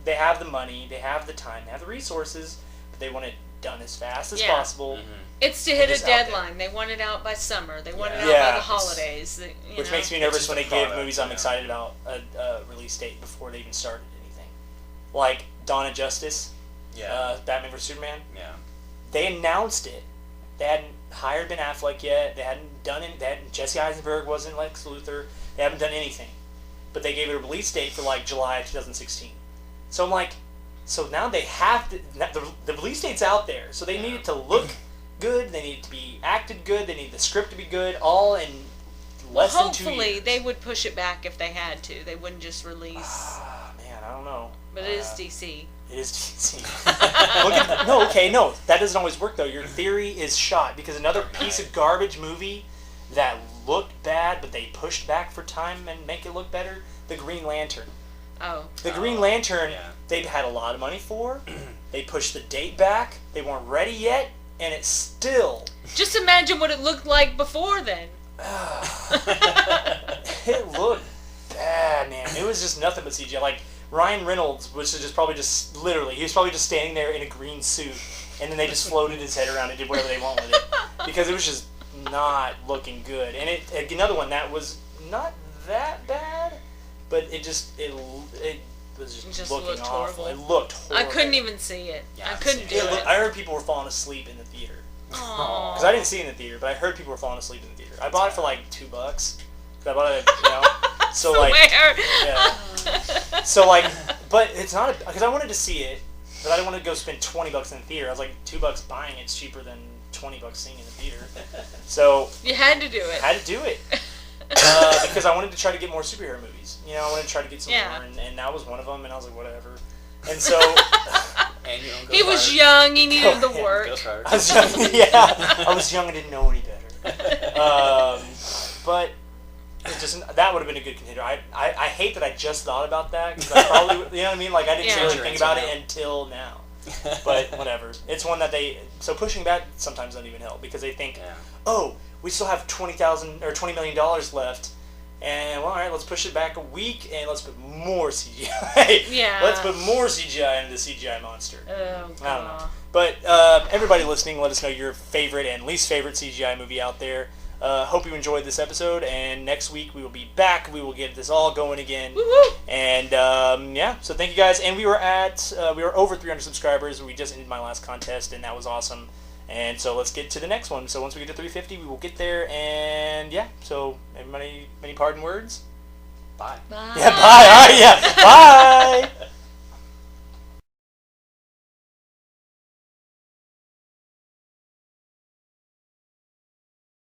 they have the money, they have the time, they have the resources, but they want it done as fast as Yeah. possible. It's to hit It's a out there. deadline. They want it out by summer. They want it out Yeah. by the holidays. Which makes me nervous just when a they give product, movies I'm yeah. excited about a release date before they even started anything. Like Dawn of Justice, Yeah. Batman vs Superman. Yeah. They announced it. They hadn't hired Ben Affleck yet. They hadn't done it. Jesse Eisenberg wasn't Lex Luthor. They haven't done anything. But they gave it a release date for like July 2016. So I'm like, so now they have to, the release date's out there. So they need it to look good. They need it to be acted good. They need the script to be good. All in Well, less than 2 years. hopefully they would push it back if they had to. They wouldn't just release. Ah, man, I don't know. But it is DC. It is DC. No, that doesn't always work though. Your theory is shot because another piece of garbage movie that looked bad, but they pushed back for time and make it look better. The Green Lantern. Oh. The Green Lantern. yeah. They'd had a lot of money for. They pushed the date back. They weren't ready yet, and it's still. Just imagine what it looked like before then. It looked bad, man. It was just nothing but CGI. Like Ryan Reynolds was just probably just literally, he was probably just standing there in a green suit, and then they just floated his head around and did whatever they want with it because it was just not looking good. And another one that was not that bad, but it was just looking looked awful. horrible. It looked horrible. I couldn't even see it. Yeah, I I've couldn't do seen it. it. I heard people were falling asleep in the theater Aw. because I didn't see it in the theater, but I heard people were falling asleep in the theater. I bought it for like $2. I bought it, you know. So like, yeah. So like, but it's not because I wanted to see it, but I didn't want to go spend $20 in the theater. I was like, $2 buying it's cheaper than $20 seeing in the theater. So you had to do it. Had to do it because I wanted to try to get more superhero movies. You know, I wanted to try to get some more, and that was one of them. And I was like, whatever. And so. And you he was young. He needed the work. I was young. Yeah, I was young. I didn't know any better. But it just that would have been a good contender. I hate that I just thought about that because I probably you know what I mean. Like I didn't really think about it until now. But whatever. It's one that so pushing back sometimes doesn't even help because they think, oh, we still have $20 million left. And well, all right, let's push it back a week and let's put more CGI. Yeah. Let's put more CGI into the CGI monster. Oh, I don't know. But everybody listening, let us know your favorite and least favorite CGI movie out there. Hope you enjoyed this episode. And next week we will be back. We will get this all going again. Woo-hoo. And yeah, so thank you guys. And we were over 300 subscribers. We just ended my last contest, and that was awesome. And so let's get to the next one. So once we get to 350, we will get there. And yeah, so everybody, any parting words? Bye. Bye. Yeah, bye. All right, yeah, bye.